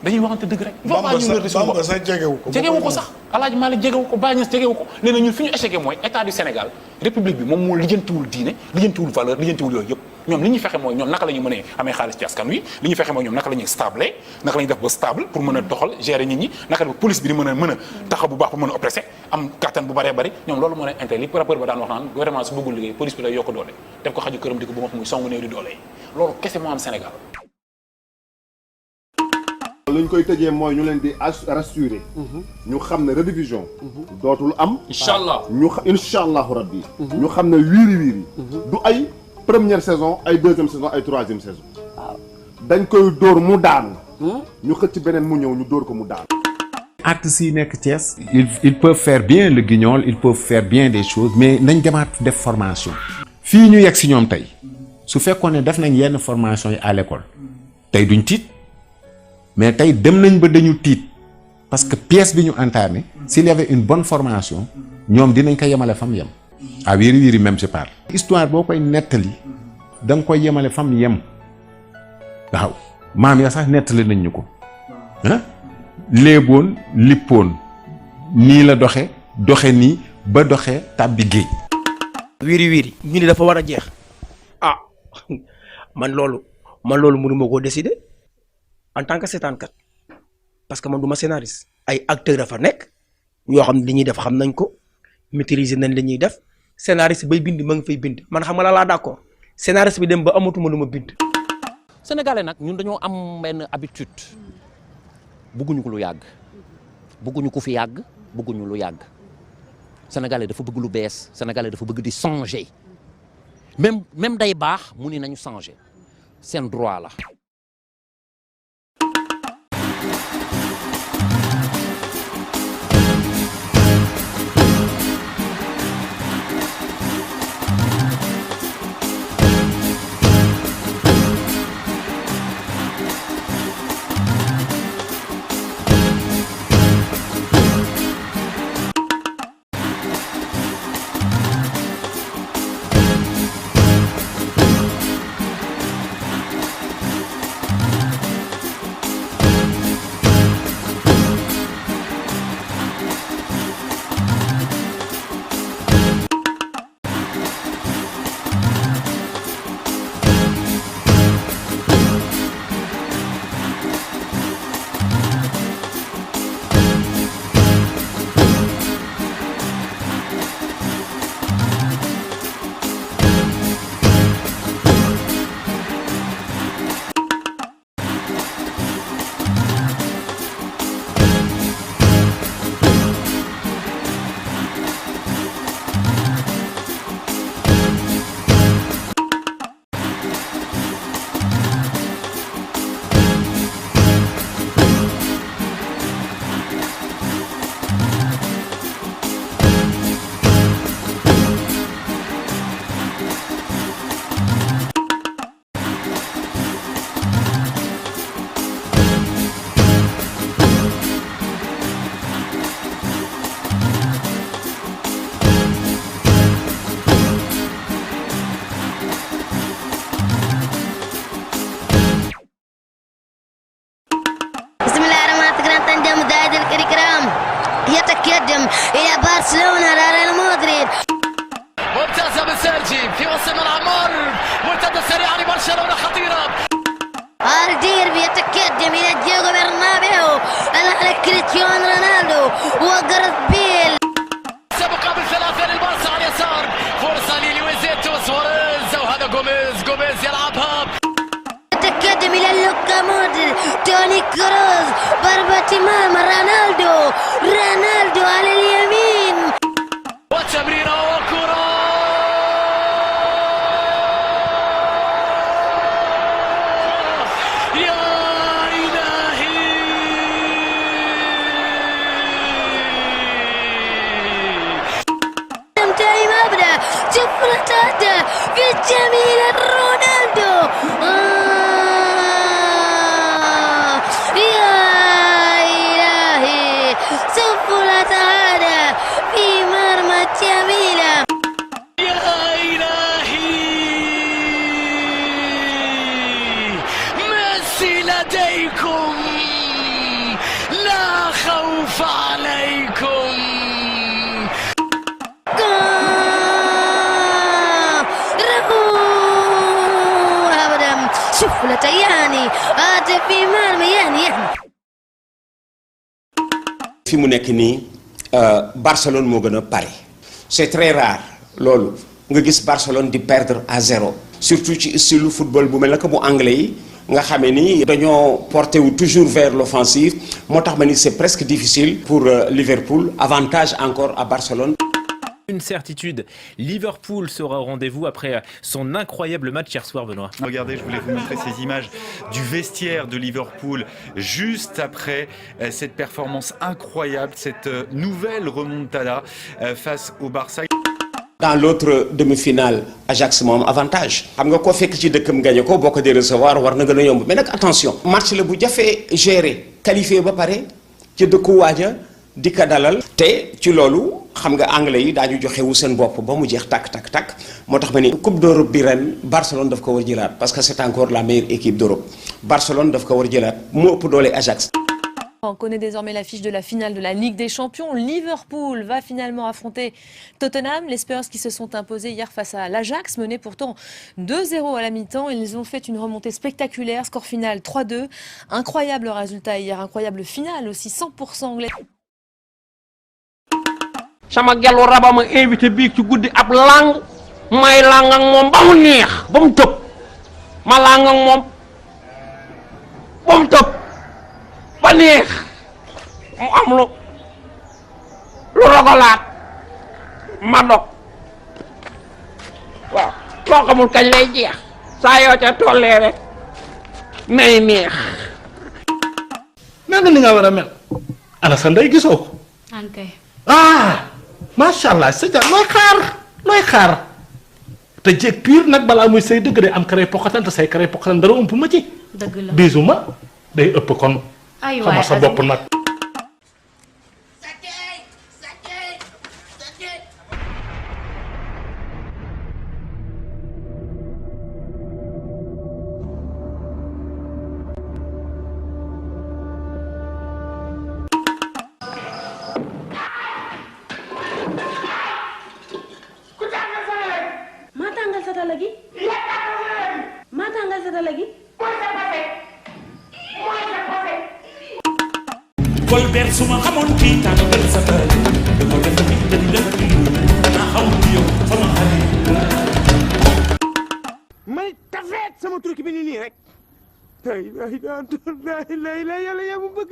dañuy waxante dëgg rek. Bamba sax jegewu ko sax Alaaji Maalik jegewu ko Baay Ñas jegewu ko nee na ñun fi ñu échec mooy état du Sénégal république bi moom moo lijjantiwul diine lijjantiwul valeur lijjantiwul yooyu yëpp ñoom li ñuy fexe mooy ñoom naka la ñu mënee amee xaalis ci askan wi li ñu fexe mooy ñoom naka la ñuy stable naka la ñuy def ba stable pour mën a doxal gérer nit ñi naka la police bi di mën a taxaw bu baax pour mën a oppressé am kattan bu bëree bëri ñoom loolu moo leen intérêt li rapport ba daan wax naan gouvernement su bëggul liggéey police bi lay yokk doole def ko xaju këram di ko bu ma muy songu néew di doole loolu kese moo am Sénégal. lu ñu koy tëjee mooy ñu leen di rassurer ñu xam ne redivision dootul am inchallah inchallahu rabbi ñu xam ne wiiri du ay première saison ay deuxième saison ay troisième saison dañ koy dóor mu daan ñu xëcc beneen mu ñëw ñu dóor ko mu daan. artistes yi nekk Thiès ils peuvent faire bien le guignol ils peuvent faire bien des choses mais nañ demaat def formation fii ñu yegg si ñoom tey su fekkoon ne def nañ yenn formation yi à l'école tey duñ tiit mais tey dem nañ ba dañu tiit parce que pièce bi ñu entamé s'il y avait une bonne formation ñoom dinañ ko yemale fam yem ah wiiri wiiri même je parle histoire boo koy nettali da nga koy yemale fam yem waaw maam ya sax nettali nañ ñu ko ah léeboon lippoon nii la doxe nii ba doxe tàbbi géej. wiiri wiiri ñu ni dafa war a jeex ah man loolu mënuma koo décider en tant que seetaankat parce que man du ma scénariste ay acteurs dafa nekk yoo xam ne li ñuy def xam nañ ko maîtriser nañ li ñuy def scénariste bay bind ma ngi fay bind man xam nga la laa d'accord scénariste bi dem ba amatuma lu ma bind. Sénégalais nag ñun dañoo am benn habitude bëgguñu ko lu yàgg bëgguñu ko fi yàgg bëgguñu lu yàgg Sénégalais dafa bëgg lu bees Sénégalais dafa bëgg di changer même day baax mu ni nañu changer seen droit la. يتقدم إلى برشلونة ريال مدريد ممتازة من سيرجي في وسط الملعب مر مرتدة سريعة لبرشلونة خطيرة الديربي يتقدم إلى دييغو برنابيو الآن كريستيانو رونالدو وجاريث بيل مقابل ثلاثة للبارسا على اليسار فرصة للويزيتو سواريز وهذا جوميز يلعبها يتقدم إلى لوكا مودريتش توني كروز ضربة مرمى رونالدو على اليمين وتمريرة وكرة يا إلهي انتهي مبدأ شفرة هدف في الجميل رونالدو يا إلهي سفلة هدف في مرمى جميلة يا إلهي ميسي لديكم لا خوف عليكم شفلة يعني هدف في مرمى يعني fi mu nekk nii Barcelone moo gën a pare c'est très rare loolu nga gis Barcelone di perdre à 0 surtout ci style football bu mel na que bu anglais yi nga xamee ni dañoo porté wu toujours vers l'offensive moo tax ma ni c'est presque difficile pour Liverpool avantage encore à Barcelone. Une certitude, Liverpool sera au rendez-vous après son incroyable match hier soir, Benoît. Regardez, je voulais vous montrer ces images du vestiaire de Liverpool juste après cette performance incroyable, cette nouvelle remontada face au Barça. Dans l'autre demi-finale Ajax moom avantage xam nga ko fekk ci dëkkam gagné ko boo ko dee recevoir war na gën a yomb mais nag attention match la bu jafee gérer qualifié ba pare ci dëkku waaja di ka dalal te ci loolu xam nga anglais yi daañu joxe wu seen bopp ba mu jeex takk moo tax ma ni coupe d'Europe bi ren Barcelone daf ko war jëlaat parce que c'est encore la meilleure équipe d'Europe Barcelone daf ko war jëlaat moo ëpp doole Ajax. On connaît désormais l'affiche de la finale de la Ligue des Champions. Liverpool va finalement affronter Tottenham. Les Spurs qui se sont imposés hier face à l'Ajax, menés pourtant 2-0 à la mi-temps. Ils ont fait une remontée spectaculaire. Score final 3-2. Incroyable résultat hier, incroyable finale aussi, 100% anglais. sama gelu raba ma invité bii ci guddi ab lang may lang ak moom ba mu neex ba mu tëb ma lang ak moom ba mu tëb ba neex mu am lu rogalaat ma dog waaw loo xamul kañ lay jeex saa yoo ca tollee rek nay neex. nanga ni nga war a mel ana sa ndey gisoo ko. ankay. macha allah c'est-à-dire looy xaar te jéeg pire nag balaa muy say dëgg day am karey poqatan te say karey poqatan dara ëmp ma ci. dëgg la bisu ma day ëpp kon. ay waay xama sa bopp nag. Golbert su ma xamoon kii tàngal sa kër da ko def ni dañ def di naa xaw ci yow sama xarit may tafeet sama turki bi nii rek ay lay yàlla yaa ma bëgg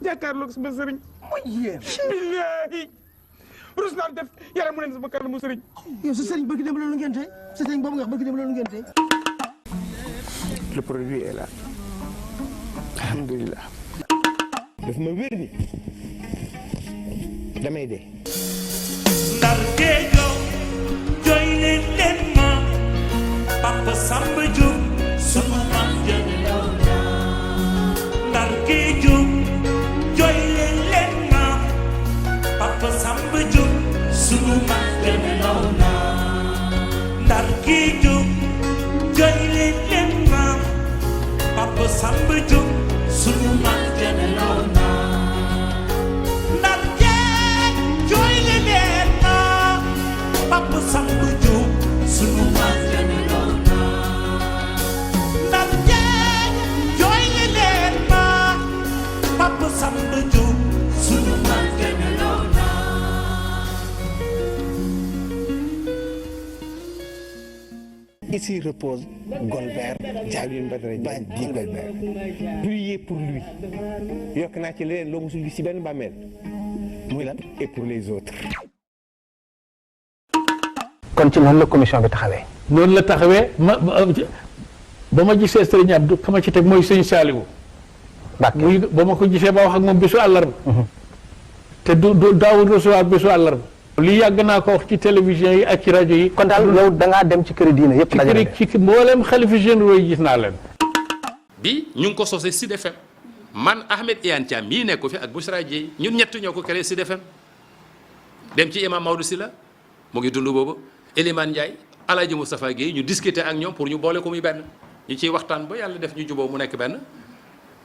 jàkkaarloog sama sëriñ mooy yéen billahi rus naa def yaram mu ne sama kanamu sëriñ yow sa sëriñ bëgg dem loolu ngeen tey sa sëriñ boobu nga bëgg dem loolu ngeen tey le produit est là alhamdulillah daf ma wér ni damay dee. Ndar géejo jooy leen ma Papa Samba Diop sunu maam jëndoo na. Ndar géejo jooy leen ma Papa Samba Diop sunu maam jëndoo na. Ndar géejo jooy leen ma Papa Samba Diop sunu maam jëndoo na. Papa Samba Diop sunu maam jëndoo na. Ndar jeeg jooy leen ma Papa Samba Diop sunu maam jëndoo na. Ici repose Golbert Diaby Badara Diaby Golbert. Priez pour lui. Yokk naa ci leneen loo musul gis ci benn bàmmeel muy lan et pour les autres. kon ci noonu la commission bi taxawee. noonu la taxawee ba ma gisee Serigne Abdou ka ma ci teg mooy Serigne Saliou. muy ba ma ko gisee ba wax ak moom bésu àllarba. te du daawul recevoir bésu àllarba. li yàgg naa ko wax ci télévision yi ak ci rajo yi. kon daal yow da ngaa dem ci këri diine yëpp. dajale ci mboolem xalifa généraux yi gis naa leen. bi ñu ngi ko sosee Sud FM man Ahmed Iyane Thiam mii nekk ko fi ak Bouchra Dieye ñun ñett ñoo ko créé Sud FM dem ci imam Maodo Sylla mu ngi dund boobu. Elimane Ndiaye Alaaji Moustapha Guèye ñu discuter ak ñoom pour ñu boole ko muy benn ñu ciy waxtaan ba yàlla def ñu juboo mu nekk benn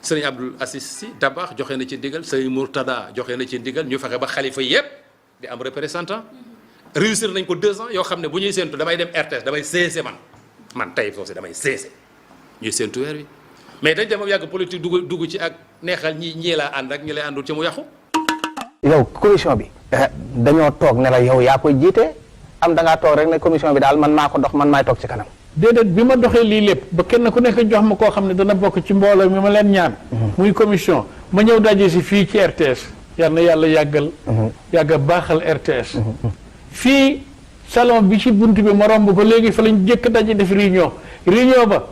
sëriñ Abdoul Aziz Sy Dabakh joxe na ci ndigal sëriñ Mourtada joxe na ci ndigal ñu fexe ba xalifa yépp di am représentant réussir nañ ko 2 ans yoo xam ne bu ñuy séentu damay dem RTS damay séese man tey foofu damay séese ñuy séentu weer wi mais dañ dem yàgg politique dugg ci ak neexal ñii laa ànd ak ñi lay àndul ci mu yàqu. yow commission bi dañoo toog ne la yow yaa koy jiite. am da ngaa toog rek ne commission bi daal man maa ko dox man maay toog ci kanam. déedéet bi ma doxee lii lépp ba kenn ku nekk jox ma koo xam ne dana bokk ci mbooloo mi ma leen ñaan. muy commission ma ñëw daje si fii ci RTS. yal na yàlla yàgg baaxal RTS. fii salon bi ci bunt bi ma romb ko léegi fa lañ jëkk daje def réunion ba.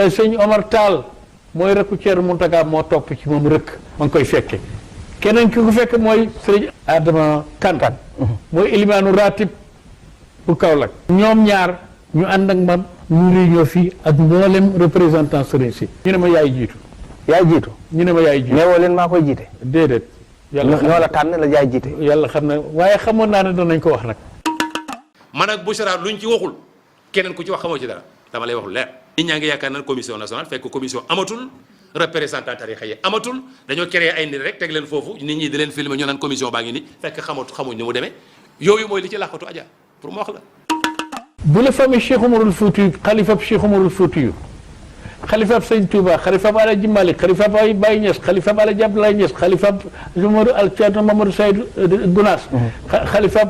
sëñ Omar Tall mooy rëkku Thierno Mountaga moo topp ci moom rëkk ma ngi koy fekke keneen ki ku fekk mooy sëriñ Adama Kankan mooy ilimaanu ratib bu Kaolack ñoom ñaar ñu ànd ak man ñu réunion fii ak mboolem représentant sëriñ si ñu ne ma yaay jiitu ñu ne ma yaay jiitu neewoo leen maa koy jiite déedéet yàlla ñoo la tànn la yaay jiite yàlla xam ne waaye xamoon naa ne danañ ko wax nag man ak Bouchra luñ ci waxul keneen ku ci wax xamoo ci dara dama lay waxul leer nit ñaa ngi yaakaar naan commission nationale fekk commission amatul représentant tarixa yi amatul dañoo créé ay nit rek teg leen foofu nit ñi di leen filmer ñu naan commission baa ngi ni fekk xamuñ ni mu demee yooyu mooy li ci làqatu aja pour mu wax la bu la famille Cheikh Oumarul Fouti xalifa Cheikh Oumarul Fouti yu xalifaab sëñ Touba xalifaab Alaaji Malik xalifaab ay Baye Niass xalifaab Alaaji Abdoulaye Niass xalifaab Thierno Mamadou Seydou Gounass xalifaab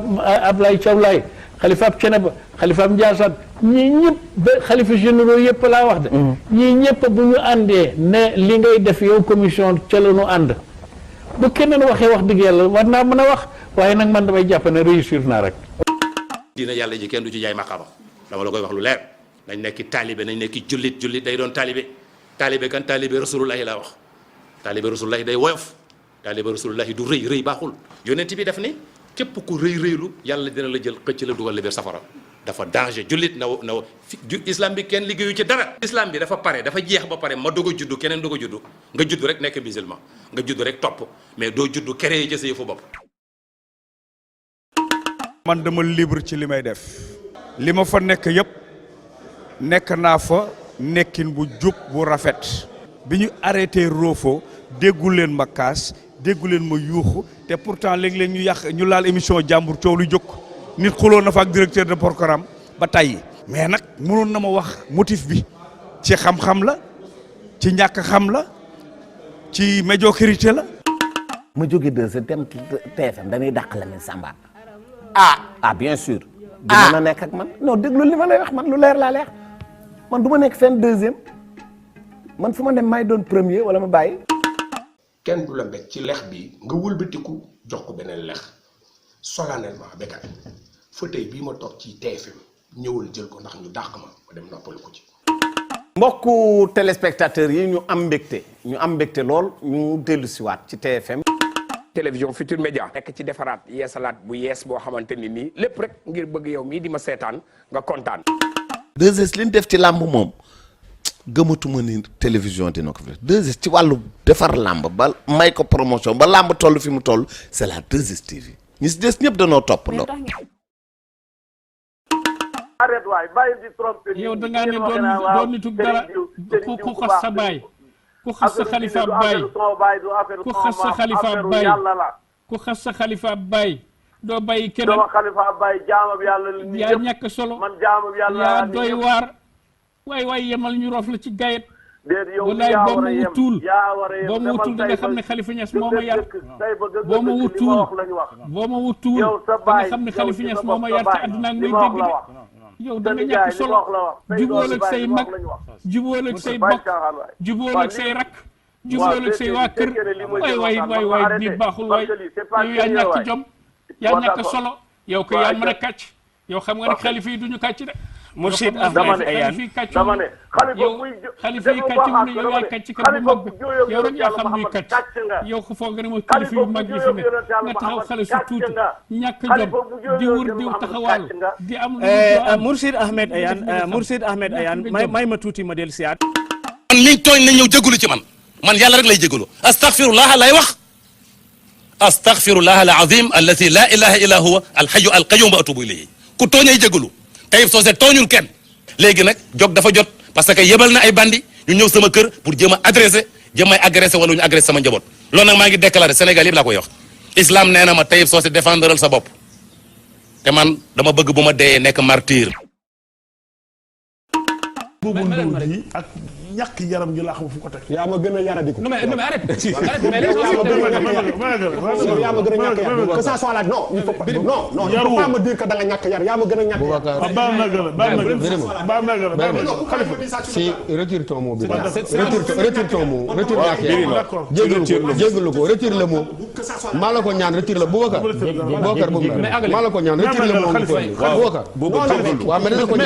Ablaye Thiaw Laye xalifaab Ceneba xalifaab Ndiassane ñii ñëpp ba xalifa généraux yëpp laa wax de ñii ñëpp bu ñu àndee ne li ngay def yow commission ca la ñu ànd bu keneen waxee wax dëgg yàlla war naa mën a wax waaye nag man damay jàpp ne réussir naa rek. diina yàlla ji kenn du ci jaay maqaama dama la koy wax lu leer nañ nekki taalibe nañ nekki jullit day doon taalibe kan taalibe rasulullahi laa wax taalibe rasulullahi day woyof taalibe rasulullahi du rëy baaxul yonent bi def ni képp ku rëylu yàlla dina la jël xëcc la dugal la biir safara dafa danger jullit na islam bi kenn liggéeyu ci dara islam bi dafa pare dafa jeex ba pare ma doog a juddu keneen doog a juddu nga juddu rek nekk musulman nga juddu rek topp mais doo juddu créé ci sa yëfu bopp. man dama libre ci li may def li ma fa nekk yëpp nekk naa fa nekkin bu jub bu rafet bi ñu arrêté Roofo déggu leen ma kaas déggu leen ma yuuxu te pourtant léeg-léeg ñu laal émission jàmbur coow lu jóg nit xuloo na fa ak directeur de programme ba tey mais nag mënoon na ma wax motif bi ci xam-xam la ci ñàkk xam la ci médiocrité la. ma jóge de sa dem TFM dañuy dàq Lamine Samba. bien sûr. du mën a nekk ak man non déglu li ma lay wax man lu leer laa leer man du ma nekk fenn deuxième man fu ma dem may doon premier wala ma bàyyi. kenn du la mbéj ci lex bi nga wëlbatiku jox ko beneen lex solennellement békkat fauteuil bii ma toog ci TFM ñëwal jël ko ndax ñu dàq ma dem noppal ko ci. mbokku téléspectateurs yi ñu am mbégte lool ñu dellu siwaat ci TFM. télévision Futur Média nekk ci defaraat yeesalaat bu yees boo xamante ni nii lépp rek ngir bëgg yow mii di ma seetaan nga kontaan. 2S li ñu def ci làmb moom gëmatuma ni télévision dina ko fi def 2S ci wàllu defar làmb ba may ko promotion ba làmb toll fi mu toll c'est la 2S TV ñi si des ñëpp danoo topp ndox. arrête waay bàyyi di tromper. yow da ngaa ne doon nitu dara ku xas sa baay ku xas sa xalifa baay ku xas sa xalifa baay ku xas sa xalifa baay doo bàyyi keneen dama xalifa baay jaamab yàlla la yaa ñàkk solo man jaamab yàlla yaa doy waar waay yemal ñu rof la ci gayet déedéet yow wallaay yaa boo war ma a yem wutul yaa war a yem boo ma wutul da nga xam ne Khalifa Niass moo ma yar boo ma wutul boo ma wutul da nga xam ne Khalifa Niass moo ma yar ci àdduna ak may dégg de yow da nga ñàkk solo jubóol ak say mag jubóol ak say bokk jubóol ak say rak jubóol ak say waa kër waay nit baaxul waay yow yaa ñàkk jom yaa ñàkk solo yow ko yaa mën a kàcc yow xam nga ne xalifa yi duñu kàcc de Mourchid Ahmed Ayane dama ne xalifa yi kàcc mu ne yow yaa kàcc kat bu mag yow rek yaa xam luy kàcc yow ko foog nga ne mooy xalifa yu mag yi fi ne nga taxaw xale su tuuti ñàkk jom di wër diw taxawaalu di am Mourchid Ahmed Ayane may ma tuuti ma del siyaat man liñ tooñ na ñëw jégalu ci man yàlla rek lay jégalu astaghfirullah lay wax astaghfirullah al azim allati la ilaha illa huwa al hayyu al qayyum wa atubu ilayhi ku tooñay jégalu Taïb Socé tooñul kenn léegi nag jog dafa jot parce que yebal na ay bandi ñu ñëw sama kër pour jéem a adressé jéem ay agressé wala ñu agressé sama njaboot loolu nag maa ngi déclaré Sénégal yëpp laa koy wax islam nee na ma Taïb Socé défendral sa bopp te man dama bëgg bu ma dee nekk martyr. boobu nduur yi ak ñàkk yaram gi laa xam fu ko teg. yaa ma gën a yaradiku. non mais arrête. yaa ma gën a ñàkk yar que ça soit là non il faut pas non il faut pas me dire que da nga ñàkk yar yaa ma gën a ñàkk yar. baal na gën a si retire ton mot bi retire ton mot retire ñàkk yar jégalu ko retire le mot maa la ko ñaan retire le Boubacar maa la ko ñaan retire le mot Boubacar waaw mais dañ la ko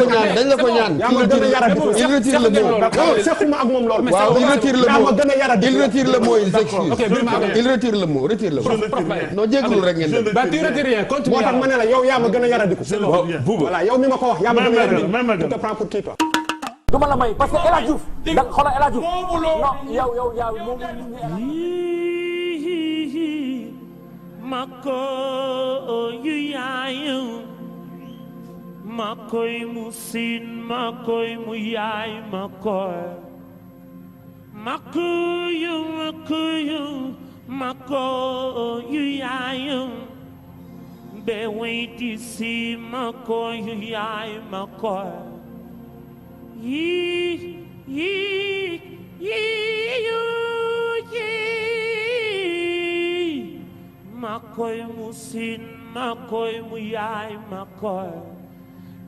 ñaan dañ la ko ñaan il retire le mot sequma ak moom lool waaw il retire le mot il retire le mot il s'excuse il retire le mot non jégalu rek ngeen def ba tu retires rien continue moo tax ma ne la yow yaa ma gën a yaradiku voilà yow mi ma ko wax yaa ma gën a yaradiku tu te prends pour qui toi duma la may parce que El Hadj Diouf da xoolal El Hadj Diouf non yow moom mako yu yaayu makoy musin makoy mu yaay makoy mako yu yaayu be weyti si makoy yu yaay makoy Makoy musin, makoy muyay, makoy.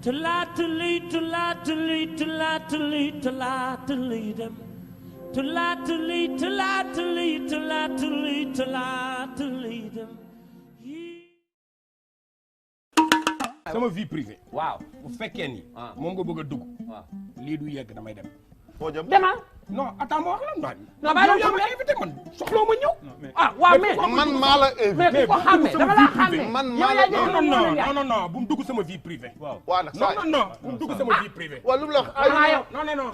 Talatali dem. Talatali dem. sama vie privée. waaw bu fekkee ni. moom nga bëgg a dugg. lii du yegg damay dem. foo jëm demal. non attends ma wax la. non bàyyi la ma invité man soxla ma ñëw. waaw mais man maa la invité. mais ku ko xàmmee dama la xàmmee. man maa la non bu mu dugg sama vie privée. waaw nag non bu mu dugg sama vie privée. waaw lu mu la wax.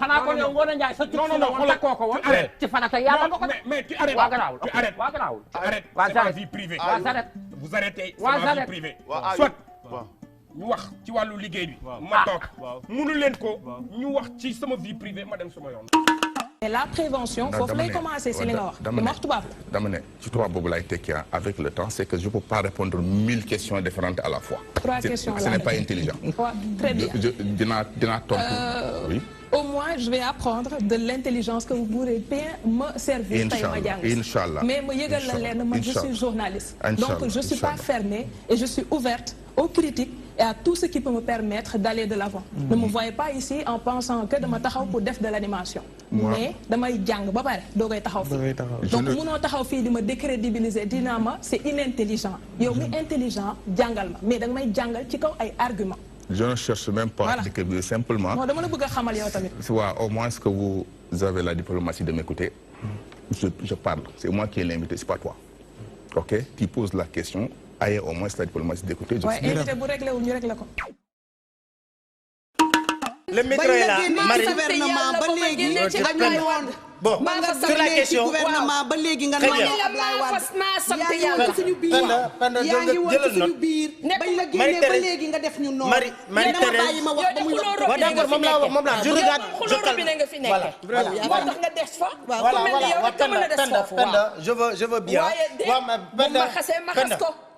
xanaa ko yow Ngoné Ndiaye sa cuk si la woon takkoo ko woon. ci fanata yàlla nga ko def. mais tu arrêtes. waa garaawul tu arrêtes. waa garaawul. tu arrêtes. waa c'est ma Zaret. vie privée. waa Zaret. vous arrêtez. waa c'est ma vie Zaret. privée. soit ñu wax ci wàllu liggéey bi. ma toog mënu leen ko. ñu wax ci sama vie privée ma dem sama yoon. mais la prévention foofu lay commencer si li nga wax. dama wax tubaab la. dama ne ci tubaab boobu lay tekki avec le temps c'est que je peux pas répondre 1000 questions différentes à la fois. 3 questions ce n'est pas intelligent. très bien dinaa tontu. oui. au moins je vais apprendre de l'intelligence que vous pourrez bien me servir. tey ma jàng Inch'Allah mais ma yëgal la leen man je suis journaliste. donc je suis pas fermée et je suis ouverte aux critiques et à tout ce qui peut me permettre d'aller de l'avant. Ne me voyez pas ici en pensant que dama taxaw pour def de l'animation. mais damay jàng ba pare doo koy taxaw fii. donc mënoo taxaw fii di ma décrédibiliser dinaa ma c'est inintelligent yow mi intelligent jàngal ma mais danga may jàngal ci kaw ay arguments. je ne cherche même pas à décrire simplement. non dama la bëgg a xamal yow tamit. waaw au moins que vous avez la diplomatie de m'écouter. je parle c'est moi qui ai l'invité c'est pas toi. ok tu poses la question. ayez au moins la diplomatie d'écouter. waaye invité bu réglé wu ñu réglé ko. le micro est là Marie gouvernement ba léegi dañu woon bon sur la question gouvernement ba léegi nga noonu Ablaye Wade yaa ngi woon suñu biir yaa ngi woon suñu biir bañ la génnee ba léegi nga def ñu noonu Marie Thérèse ma wax ba muy wax d'accord moom la je regarde je calme voilà moo tax nga des fa Penda je veux bien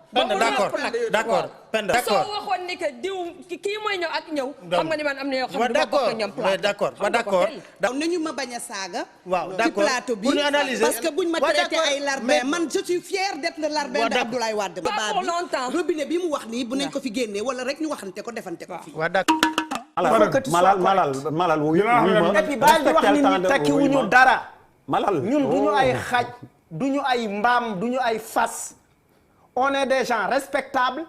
Penda d'accord Penda soo waxoon ni que diw kii mooy ñëw ak ñëw xam nga ni man am na yoo xam ne bokk ak ñoom plateau d'accord nañu ma bañ a saaga waaw ci plateau bi parce que buñ ma traité ay larbin man je suis fier d'être le larbin de Abdoulaye Wade ba robinet bi mu wax nii bu nañ ko fi génnee wala rek ñu waxante ko defante ko fi malal wuyu ma et puis bàyyi di wax nit ñi tekki wuñu dara malal ñun duñu ay xaj duñu ay mbaam duñu ay fas on est des gens respectables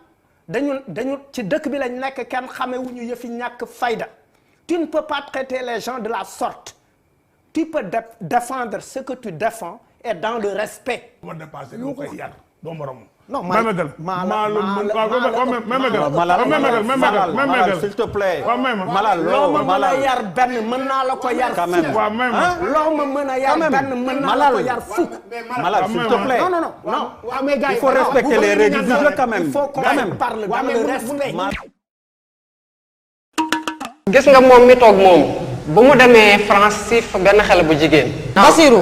dañu ci dëkk bi lañ nekk kenn xamewuñu yëfi ñàkk fayda tu ne peux pas traiter les gens de la sorte tu peux défendre ce que tu défends et dans le respect. ma dépassé doo koy yar doo morom. non Malal s'il te plaît. Malal loo ma mën a yar benn mën naa la ko yar fukk. loo ma mën a yar benn mën naa la ko yar fukk. Malal s'il te plaît. non. il faut respecter les règles du jeu quand même. il faut qu'on parle dans le respect. gis nga moom mi toog moom bu mu demee France si benn xale bu jigéen. Basirou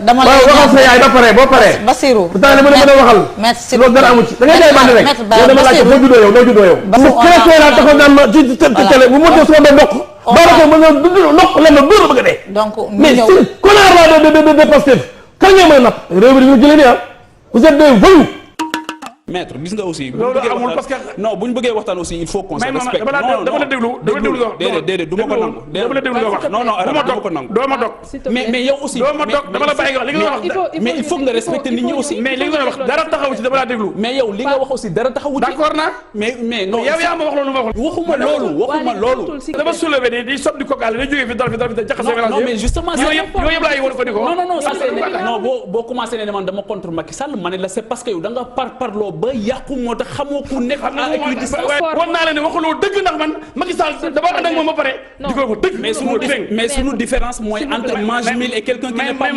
dama lay waxal sa yaay ba pare boo paree. Basirou pourtant li ma la mën a waxal. merci loolu dara amu ci da ngay jaay bandi rek. yow dama laajte noo juddoo yow noo juddoo yow. Basirou laa taxaw naan ma ci télé bu ma dee sama benn ndox. baara ko ma nga dund ndox la ma bëgg a bëgg a dee. donc mais c'est connard là de Pastef kan ngeen mën a napp réew mi dañu jëlee nii ah vous êtes des voyous. maître gis nga aussi. loolu amul parce que non bu ñu bëggee waxtaan aussi il faut qu'on se respecte. dama la déglu déedéet du ma ko nangu. dama la déglu nga wax non du ma ko nangu. doo ma dog mais yow aussi. doo ma dog dama la bàyyi nga wax li nga wax. mais il faut nga respecter nit ñi aussi. mais li nga wax dara taxawu ci dama la déglu. mais yow li nga wax aussi dara taxawu ci. d'accord naa. mais non yow yaa ma wax loolu ma wax. waxuma loolu. dama soulevé nii di sotti ko gaal di jógee fi dal fi jaxase mélange. non mais justement yooyu yëpp laa yi woon ko di ko. non ça c'est non boo commencé ne man dama contre Macky Sall ma ne la c'est parce que yow da nga parloo ba yàqu moo tax xamoo ku nekk ak lu di war naa la ne waxuloo dëgg ndax man Macky Sall dama ànd ak moom ba pare di ko dëgg mais sunu différence mooy entre Mange Mil et quelqu'un qui n'est pas